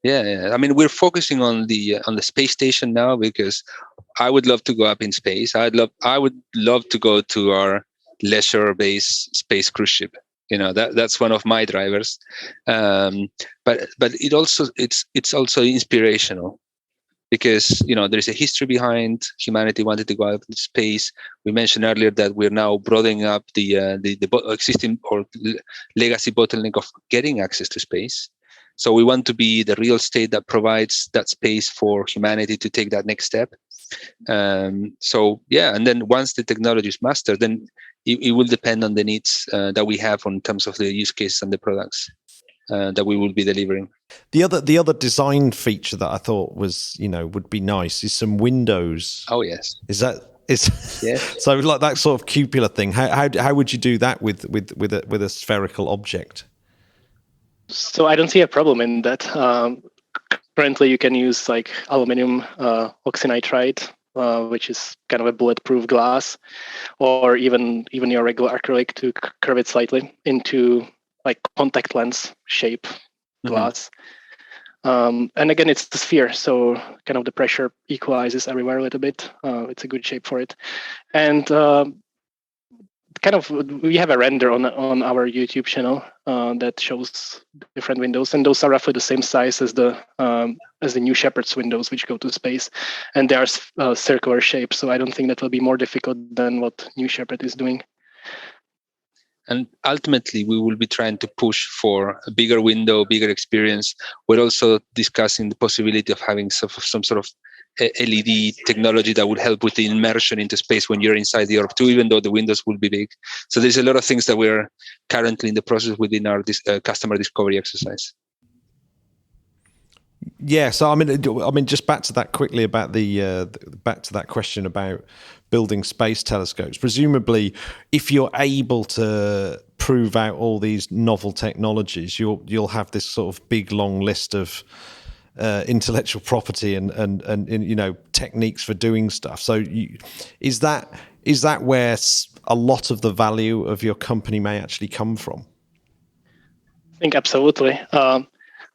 Yeah. I mean, we're focusing on the space station now because I would love to go up in space. I would love to go to our leisure base space cruise ship. That's one of my drivers. But it's also inspirational because there's a history behind humanity wanted to go out into space. We mentioned earlier that we're now broadening up the existing or legacy bottleneck of getting access to space. So we want to be the real state that provides that space for humanity to take that next step. And then once the technology is mastered, then it will depend on the needs that we have in terms of the use case and the products that we will be delivering. The other design feature that I thought was would be nice is some windows. Oh yes, is yes. So like that sort of cupola thing. How would you do that with a spherical object? So I don't see a problem in that. Currently, you can use like aluminum oxynitride, which is kind of a bulletproof glass, or even your regular acrylic to curve it slightly into like contact lens shape glass. And again, it's the sphere, so kind of the pressure equalizes everywhere a little bit. It's a good shape for it, and we have a render on our YouTube channel that shows different windows, and those are roughly the same size as the New Shepard's windows, which go to space, and they are circular shape. So I don't think that will be more difficult than what New Shepard is doing. And ultimately, we will be trying to push for a bigger window, bigger experience. We're also discussing the possibility of having some sort of LED technology that would help with the immersion into space when you're inside the Orb2, even though the windows will be big. So there's a lot of things that we're currently in the process within our customer discovery exercise. Yeah, so I mean, just back to that quickly about back to that question about building space telescopes. Presumably, if you're able to prove out all these novel technologies, you'll have this sort of big long list of intellectual property and techniques for doing stuff. So is that where a lot of the value of your company may actually come from? I think absolutely.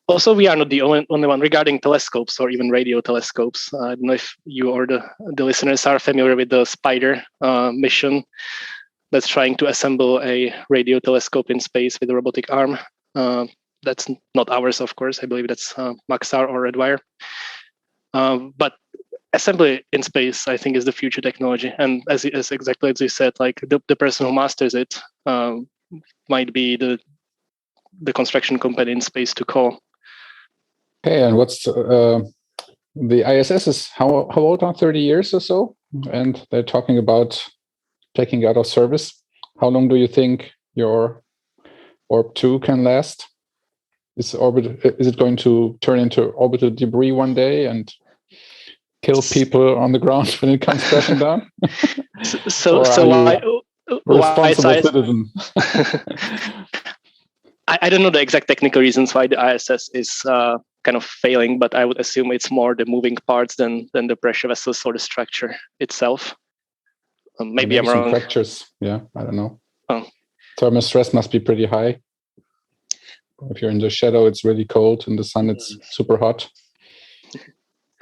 Also, we are not the only one regarding telescopes or even radio telescopes. I don't know if you or the listeners are familiar with the Spider mission that's trying to assemble a radio telescope in space with a robotic arm. That's not ours, of course. I believe that's Maxar or Redwire. But assembly in space, I think, is the future technology. And as exactly as you said, like the person who masters it might be the construction company in space to call. Okay, and what's the ISS is how old now? 30 years or so, and they're talking about taking out of service. How long do you think your Orb2 can last? Is it going to turn into orbital debris one day and kill people on the ground when it comes crashing down? So why responsible citizen? I don't know the exact technical reasons why the ISS is kind of failing, but I would assume it's more the moving parts than the pressure vessels or the structure itself. Maybe I'm wrong. Fractures. Yeah, I don't know. Thermal stress must be pretty high. If you're in the shadow, it's really cold. In the sun, it's super hot.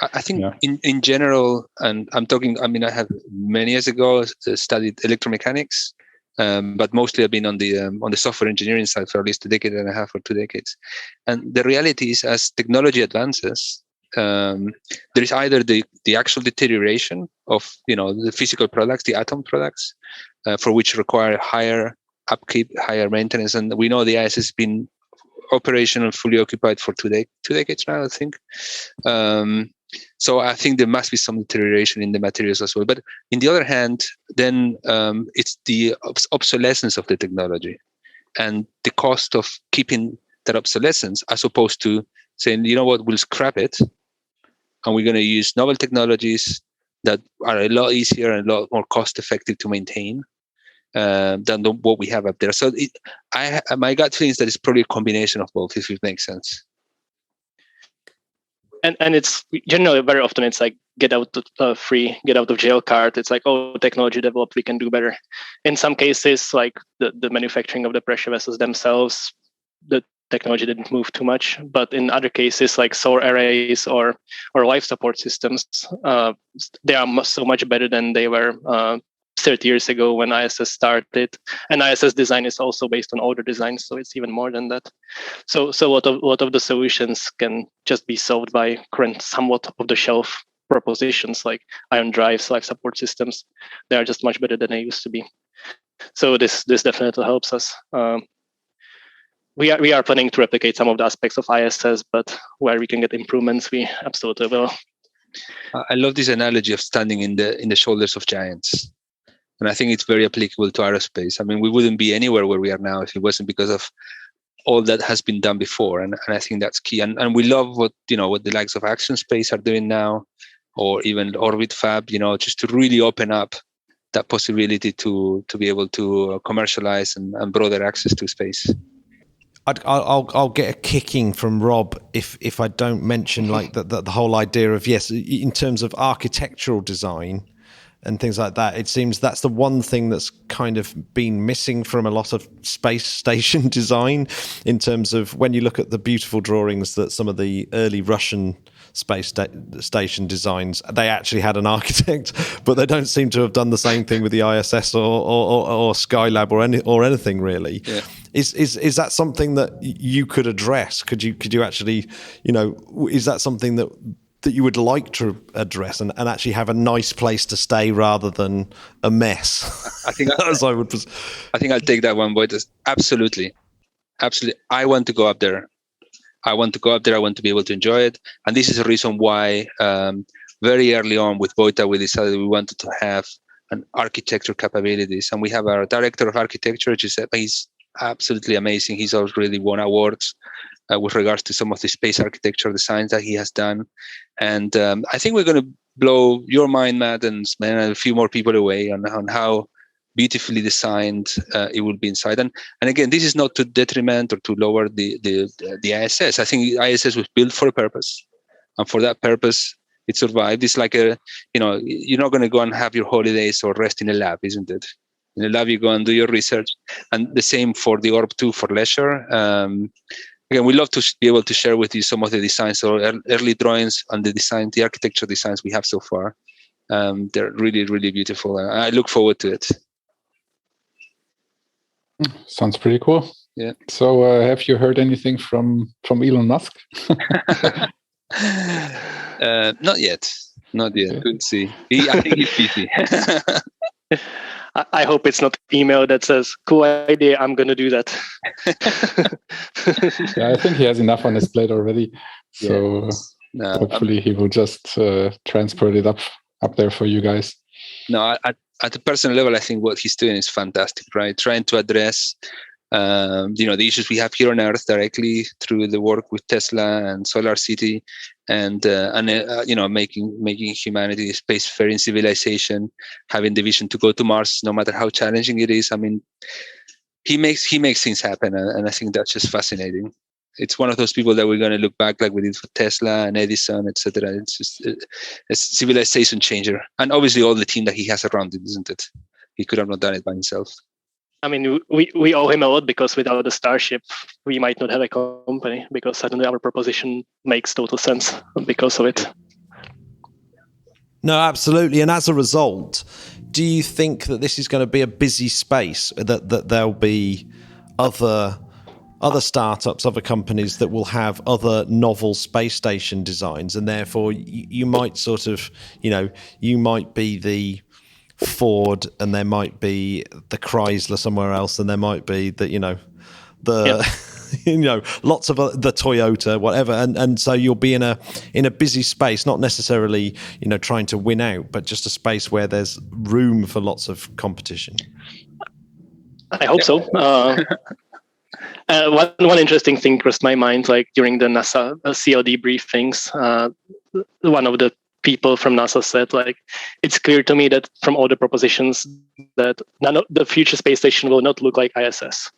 I think in general, and I'm talking, I mean, I have many years ago studied electromechanics, but mostly I've been on the software engineering side for at least a decade and a half or 2 decades. And the reality is, as technology advances, there is either the actual deterioration of the physical products, the atom products, for which require higher upkeep, higher maintenance, and we know the ISS has been operational, fully occupied for 2 decades now, I think. So I think there must be some deterioration in the materials as well. But on the other hand, then it's the obsolescence of the technology and the cost of keeping that obsolescence, as opposed to saying, you know what, we'll scrap it and we're going to use novel technologies that are a lot easier and a lot more cost effective to maintain than what we have up there. So my gut feeling is that it's probably a combination of both, if it makes sense. And it's generally very often it's like get out of jail card. It's like, oh, technology developed, we can do better. In some cases, like the manufacturing of the pressure vessels themselves, the technology didn't move too much. But in other cases, like solar arrays or life support systems, they are so much better than they were 30 years ago when ISS started. And ISS design is also based on older designs, so it's even more than that. So a lot of the solutions can just be solved by current somewhat off-the-shelf propositions like ion drives, life support systems. They are just much better than they used to be. So this definitely helps us. We are planning to replicate some of the aspects of ISS, but where we can get improvements, we absolutely will. I love this analogy of standing in the shoulders of giants. And I think it's very applicable to aerospace. I mean, we wouldn't be anywhere where we are now if it wasn't because of all that has been done before. And I think that's key. And we love what the likes of Action Space are doing now, or even Orbit Fab, just to really open up that possibility to be able to commercialize and broader access to space. I'll get a kicking from Rob if I don't mention like the whole idea of, yes, in terms of architectural design and things like that. It seems that's the one thing that's kind of been missing from a lot of space station design, in terms of when you look at the beautiful drawings that some of the early Russian space station designs, they actually had an architect, but they don't seem to have done the same thing with the ISS or Skylab or anything really. Yeah. Is that something that you could address? Could you actually, is that something that you would like to address and actually have a nice place to stay rather than a mess? I think I think I'll take that one, boy. Absolutely. I want to go up there. I want to be able to enjoy it. And this is a reason why very early on with Vojta, we decided we wanted to have an architecture capabilities. And we have our director of architecture, Giuseppe. He's absolutely amazing. He's already won awards with regards to some of the space architecture designs that he has done. And I think we're going to blow your mind, Matt, and a few more people away on how beautifully designed it will be inside. And again, this is not to detriment or to lower the ISS. I think ISS was built for a purpose. And for that purpose, it survived. It's like you're not going to go and have your holidays or rest in a lab, isn't it? In a lab, you go and do your research. And the same for the Orb2 for leisure. Again, we love to be able to share with you some of the designs or early drawings on the architecture designs we have so far. They're really, really beautiful. I look forward to it. Sounds pretty cool. Yeah. So have you heard anything from Elon Musk? Not yet. Okay. Good to see. I think he's busy. I hope it's not email that says, cool idea, I'm going to do that. Yeah, I think he has enough on his plate already. So hopefully he will just transport it up there for you guys. No, at a personal level, I think what he's doing is fantastic, right? Trying to address the issues we have here on Earth directly through the work with Tesla and Solar City, and making humanity a spacefaring civilization, having the vision to go to Mars, no matter how challenging it is. I mean, he makes things happen, and I think that's just fascinating. It's one of those people that we're going to look back like we did for Tesla and Edison, etc. It's just a civilization changer, and obviously all the team that he has around him, isn't it? He could have not done it by himself. I mean, we owe him a lot, because without the Starship, we might not have a company, because suddenly our proposition makes total sense because of it. No, absolutely. And as a result, do you think that this is going to be a busy space, that there'll be other startups, other companies that will have other novel space station designs, and therefore you might sort of, you might be the Ford and there might be the Chrysler somewhere else, and there might be lots of the Toyota, whatever, and so you'll be in a busy space, not necessarily trying to win out, but just a space where there's room for lots of competition. I hope so. One interesting thing crossed my mind, like during the NASA COD briefings, one of the people from NASA said, like, it's clear to me that from all the propositions that the future space station will not look like ISS.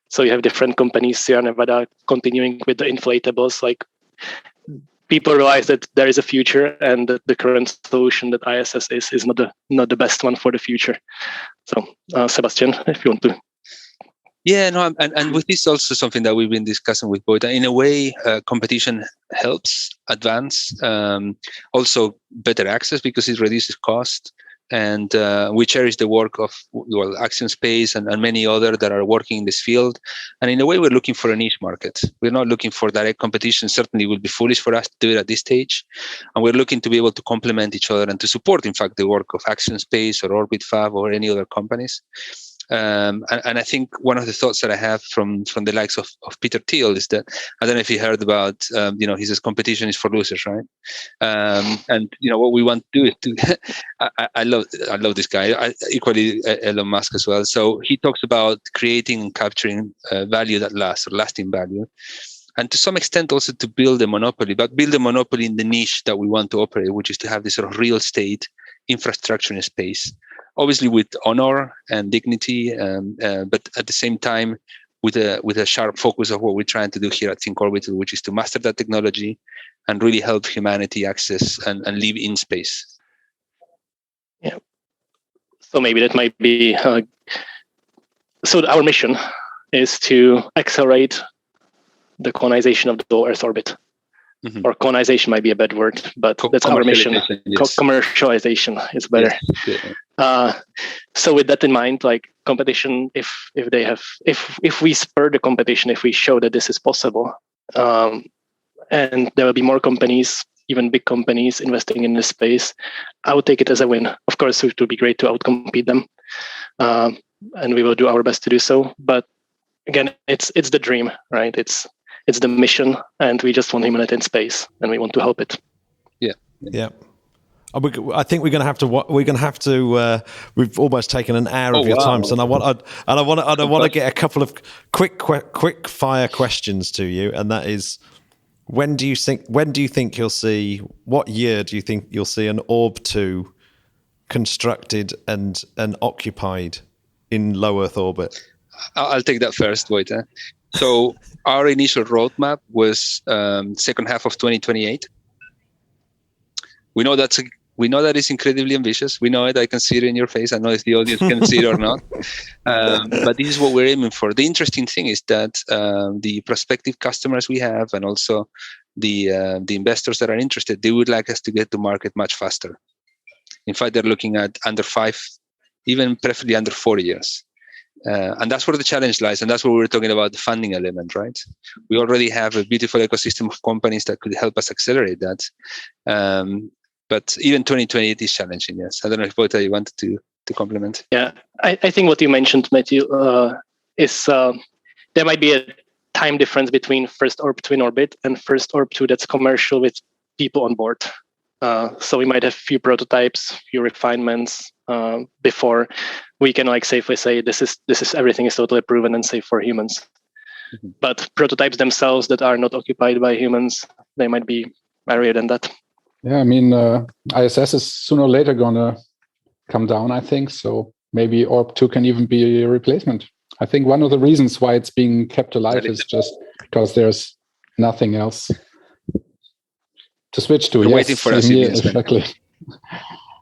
So you have different companies, Sierra Nevada, continuing with the inflatables. Like, people realize that there is a future, and that the current solution that ISS is not the best one for the future. So, Sebastian, if you want to. Yeah, no, and with this also something that we've been discussing with Boyd. In a way, competition helps advance. Also, better access because it reduces cost. And we cherish the work of Axiom Space and many others that are working in this field. And in a way, we're looking for a niche market. We're not looking for direct competition. Certainly, it would be foolish for us to do it at this stage. And we're looking to be able to complement each other and to support, in fact, the work of Axiom Space or Orb2 or any other companies. And I think one of the thoughts that I have from the likes of Peter Thiel is that, I don't know if you heard about, he says competition is for losers, right? And what we want to do is I love this guy. Equally Elon Musk as well. So he talks about creating and capturing value that lasts, or lasting value. And to some extent also to build a monopoly, but build a monopoly in the niche that we want to operate, which is to have this sort of real estate infrastructure in space. Obviously with honor and dignity, but at the same time with a sharp focus of what we're trying to do here at Think Orbital, which is to master that technology and really help humanity access and live in space. Yeah. So maybe that might be. So our mission is to accelerate the colonization of the low Earth orbit. Mm-hmm. Or colonization might be a bad word, but that's our mission. Yes. Commercialization is better. Yes. Yeah. So with that in mind, like competition, if we spur the competition, if we show that this is possible, and there will be more companies, even big companies, investing in this space, I would take it as a win. Of course, it would be great to outcompete them, and we will do our best to do so. But again, it's the dream, right? It's the mission, and we just want humanity in space, and we want to help it. Yeah. I think we're going to have to. We've almost taken an hour of your time, so I want to get a couple of quick fire questions to you, and that is, when do you think you'll see? What year do you think you'll see an Orb2 constructed and occupied in low Earth orbit? I'll take that first, Wojtek. So our initial roadmap was second half of 2028. We know that is incredibly ambitious. We know it. I can see it in your face. I know if the audience can see it or not. But this is what we're aiming for. The interesting thing is that the prospective customers we have, and also the investors that are interested, they would like us to get to market much faster. In fact, they're looking at under 5, even preferably under 4 years. And that's where the challenge lies. And that's where we're talking about the funding element, right? We already have a beautiful ecosystem of companies that could help us accelerate that. But even 2028 is challenging, yes. I don't know if Wojtek, you wanted to complement. Yeah, I think what you mentioned, Matthew, is there might be a time difference between first Orb2 in orbit and first Orb2 that's commercial with people on board. So we might have few prototypes, few refinements before we can safely say this is everything is totally proven and safe for humans. Mm-hmm. But prototypes themselves that are not occupied by humans, they might be earlier than that. Yeah, I mean, ISS is sooner or later going to come down, I think. So maybe Orb2 can even be a replacement. I think one of the reasons why it's being kept alive is just because there's nothing else to switch to. We're waiting for us. Exactly.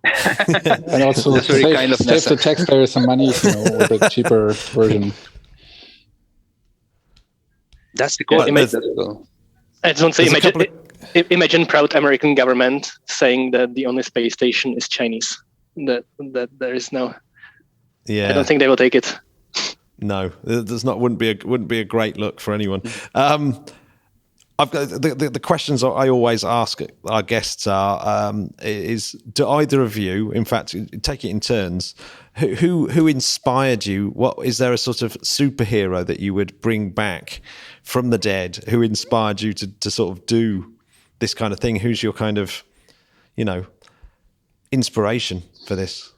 And also save the taxpayers some money, with a cheaper version. That's the goal. I just want to say, imagine proud American government saying that the only space station is Chinese. That there is no. Yeah. I don't think they will take it. No, wouldn't be a great look for anyone. I've got the questions I always ask our guests is, do either of you, in fact, take it in turns, who inspired you? What is there a sort of superhero that you would bring back from the dead who inspired you to sort of do this kind of thing? Who's your kind of, inspiration for this?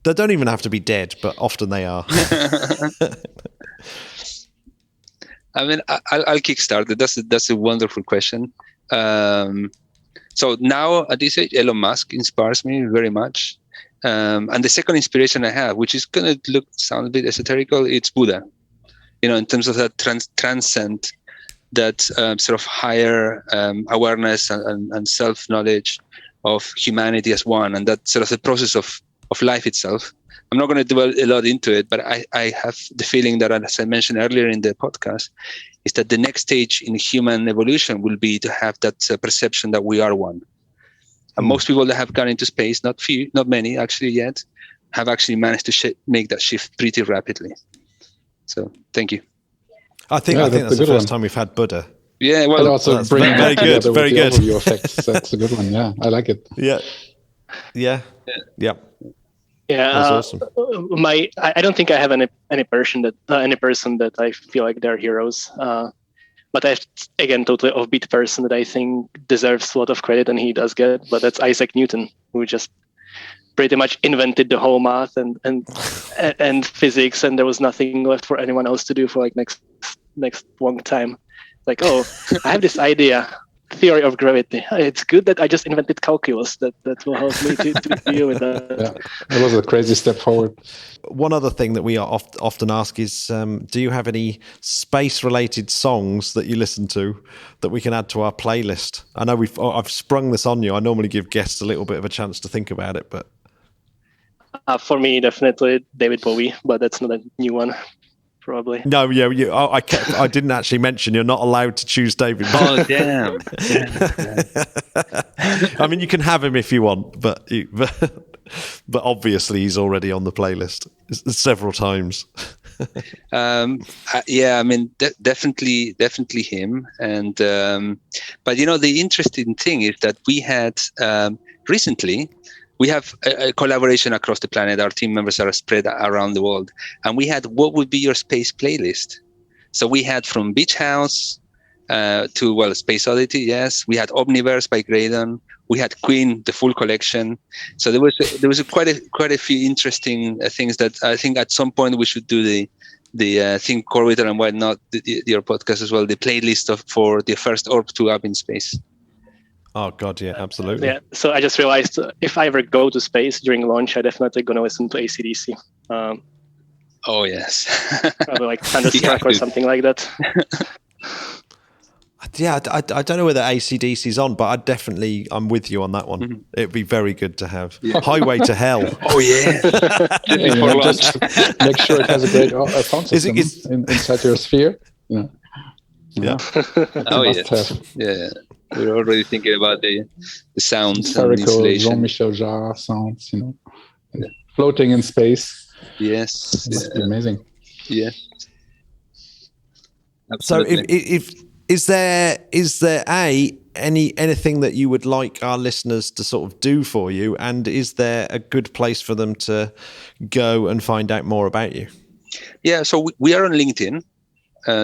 They don't even have to be dead, but often they are. I mean, I'll kickstart it. That's a wonderful question. So now at this age, Elon Musk inspires me very much. And the second inspiration I have, which is going to sound a bit esoterical, it's Buddha. In terms of that transcend, that sort of higher awareness and self-knowledge of humanity as one, and that sort of the process of life itself. I'm not going to dwell a lot into it, but I have the feeling that, as I mentioned earlier in the podcast, is that the next stage in human evolution will be to have that perception that we are one. And most people that have gone into space, not many actually yet, have actually managed to make that shift pretty rapidly. So, thank you. I think that's the first time we've had Buddha. Yeah, well, and also bringing very good, very good. Overview effects. That's a good one. Yeah, I like it. Yeah. That's awesome. I don't think I have any person that I feel like they're heroes. But I have, again, totally offbeat person that I think deserves a lot of credit, and he does get. But that's Isaac Newton, who just pretty much invented the whole math and physics, and there was nothing left for anyone else to do for like next long time. Like, I have this idea. Theory of gravity. It's good that I just invented calculus. That will help me to deal with that. Yeah, it was a crazy step forward. One other thing that we are often ask is, do you have any space-related songs that you listen to that we can add to our playlist? I know I've sprung this on you. I normally give guests a little bit of a chance to think about it, but for me, definitely David Bowie, but that's not a new one. Probably. No, I didn't actually mention you're not allowed to choose David. Oh, damn. I mean, you can have him if you want, but obviously he's already on the playlist several times. I mean, definitely him. And but the interesting thing is that we had recently. We have a collaboration across the planet. Our team members are spread around the world. And we had what would be your space playlist. So we had from Beach House to, Space Oddity, yes. We had Omniverse by Graydon. We had Queen, the full collection. So there was quite a few interesting things that I think at some point we should do the Think Orbital and whatnot, your podcast as well, the playlist for the first Orb2 up in space. Oh, God, yeah, absolutely. Yeah, so I just realized if I ever go to space during launch, I'm definitely going to listen to AC/DC. Oh, yes. Probably like Thunderstruck or something like that. Yeah, I don't know whether AC/DC's on, but I'm with you on that one. Mm-hmm. It'd be very good to have. Yeah. Highway to Hell. Oh, yeah. Just make sure it has a great sound system inside your sphere. Yeah. Oh, yes. Yeah. We're already thinking about the sounds and the installation. Jean-Michel Jarre sounds, floating in space. Yes. Must be amazing. Yeah. Absolutely. So if is there anything that you would like our listeners to sort of do for you, and is there a good place for them to go and find out more about you? Yeah, so we are on LinkedIn.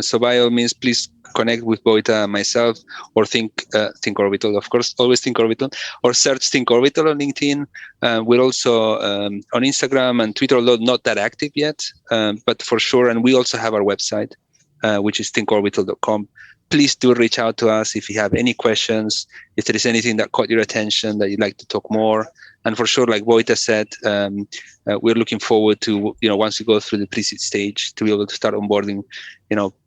So by all means, please connect with Boita and myself, or Think Orbital, of course, always Think Orbital, or search Think Orbital on LinkedIn. We're also on Instagram and Twitter, although not that active yet, but for sure. And we also have our website, which is thinkorbital.com. Please do reach out to us if you have any questions, if there is anything that caught your attention that you'd like to talk more. And for sure, like Boita said, we're looking forward to, once we go through the pre-seed stage, to be able to start onboarding,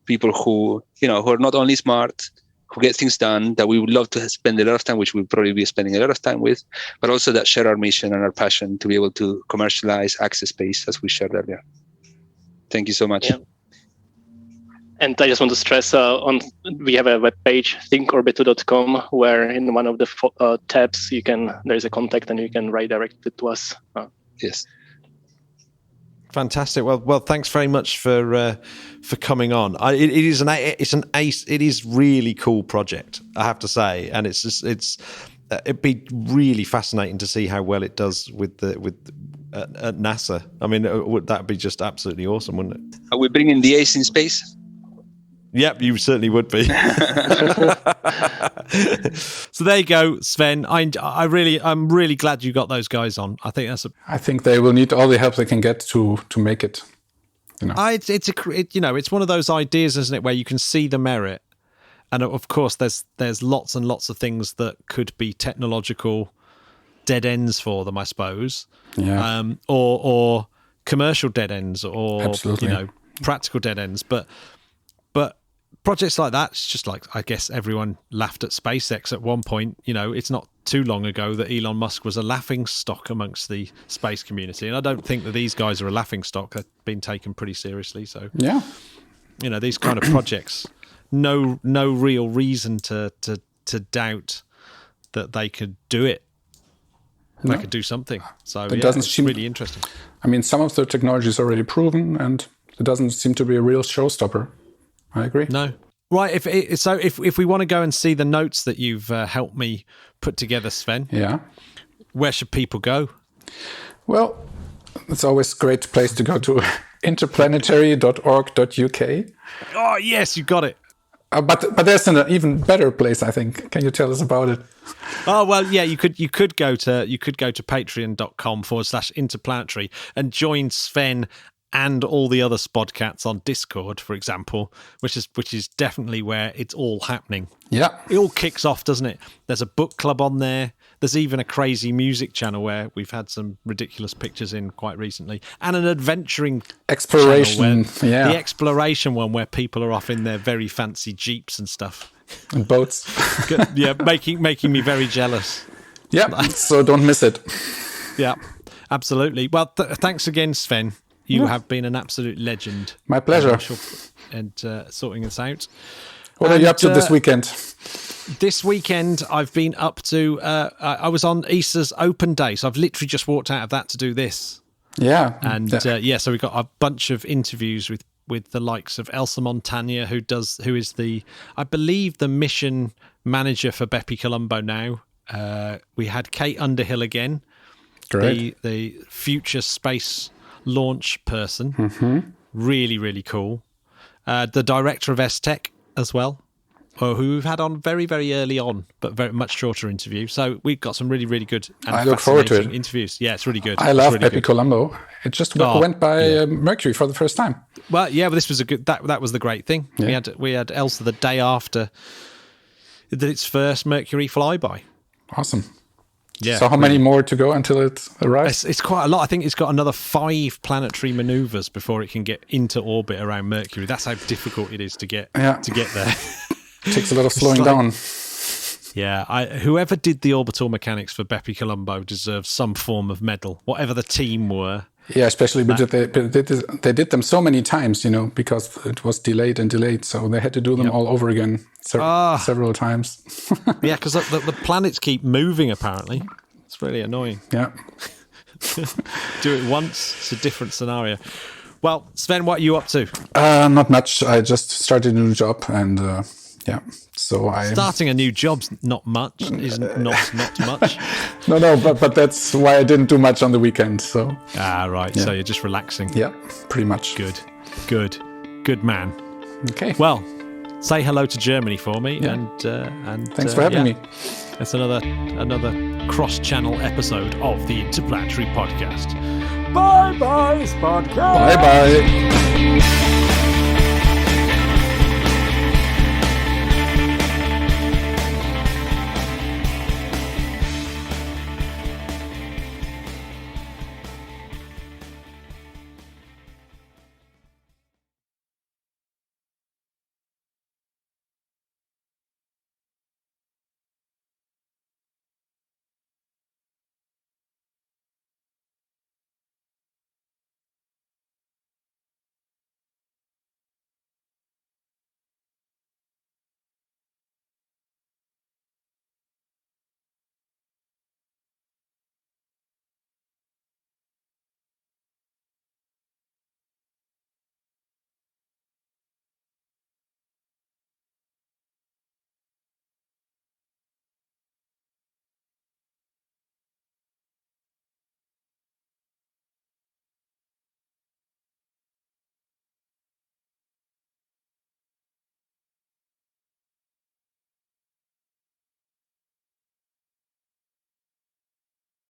people who are not only smart, who get things done, that we would love to spend a lot of time, which we'll probably be spending a lot of time with, but also that share our mission and our passion to be able to commercialize access space, as we shared earlier. Thank you so much. And I just want to stress we have a webpage, thinkorb2.com, where in one of the tabs there's a contact and you can redirect it to us. Yes. Fantastic. Well, thanks very much for coming on. It is really cool project, I have to say, and it'd be really fascinating to see how well it does at NASA. I mean, that'd be just absolutely awesome, wouldn't it? Are we bringing the ace in space? Yep, you certainly would be. So there you go, Sven. I'm really glad you got those guys on. I think they will need all the help they can get to make it. It's one of those ideas, isn't it, where you can see the merit, and of course there's lots and lots of things that could be technological dead ends for them, I suppose. Yeah. Or commercial dead ends, or absolutely. Practical dead ends, but projects like that, it's just like, I guess everyone laughed at SpaceX at one point. It's not too long ago that Elon Musk was a laughing stock amongst the space community, and I don't think that these guys are a laughing stock. They've been taken pretty seriously. So yeah, these kind of projects, no real reason to doubt that they could do it. They could do something. So it doesn't seem really interesting. I mean, some of the technology is already proven, and it doesn't seem to be a real showstopper. I agree. No. Right. If we want to go and see the notes that you've helped me put together, Sven, where should people go? Well, it's always a great place to go to interplanetary.org.uk. Oh, yes, you got it. But there's an even better place, I think. Can you tell us about it? Oh, well, yeah, you could go to patreon.com/interplanetary and join Sven and all the other Spodcats on Discord, for example, which is definitely where it's all happening. Yeah. It all kicks off, doesn't it? There's a book club on there. There's even a crazy music channel where we've had some ridiculous pictures in quite recently, and an adventuring exploration, the exploration one where people are off in their very fancy jeeps and stuff. And boats. Yeah, making me very jealous. Yeah, so don't miss it. Yeah, absolutely. Well, thanks again, Sven. You have been an absolute legend. My pleasure. And sorting this out. What are you up to this weekend? This weekend, I've been up to... I was on ESA's open day, so I've literally just walked out of that to do this. Yeah. And so we got a bunch of interviews with the likes of Elsa Montagna, who is I believe, the mission manager for Bepi Colombo now. We had Kate Underhill again, the future space launch person. Mm-hmm. Really, really cool. The director of S-Tech as well, who we've had on very, very early on, but very much shorter interview. So we've got some really, really good and I look forward to it. Interviews. Yeah, it's really good. I love really Bepi Colombo. It just went by Mercury for the first time. Well, yeah, but this was a good. That was the great thing. Yeah. We had Elsa the day after its first Mercury flyby. Awesome. Yeah. So how many more to go until it arrives? It's quite a lot. I think it's got another 5 planetary maneuvers before it can get into orbit around Mercury. That's how difficult it is to get there. It takes a lot of slowing down. Yeah, whoever did the orbital mechanics for Bepi Colombo deserves some form of medal, whatever the team were. Yeah, especially because they did them so many times, because it was delayed, so they had to do them all over again several times. Yeah, because the planets keep moving, apparently. It's really annoying. Yeah. Do it once, it's a different scenario. Well, Sven, what are you up to? Not much. I just started a new job, and so starting a new job's not much. Isn't not much. No, but that's why I didn't do much on the weekend. So right. Yeah. So you're just relaxing. Yeah, pretty much. Good man. Okay. Well, say hello to Germany for me, and thanks for having me. That's another cross-channel episode of the Interplanetary Podcast. Bye, Spodcast. Bye.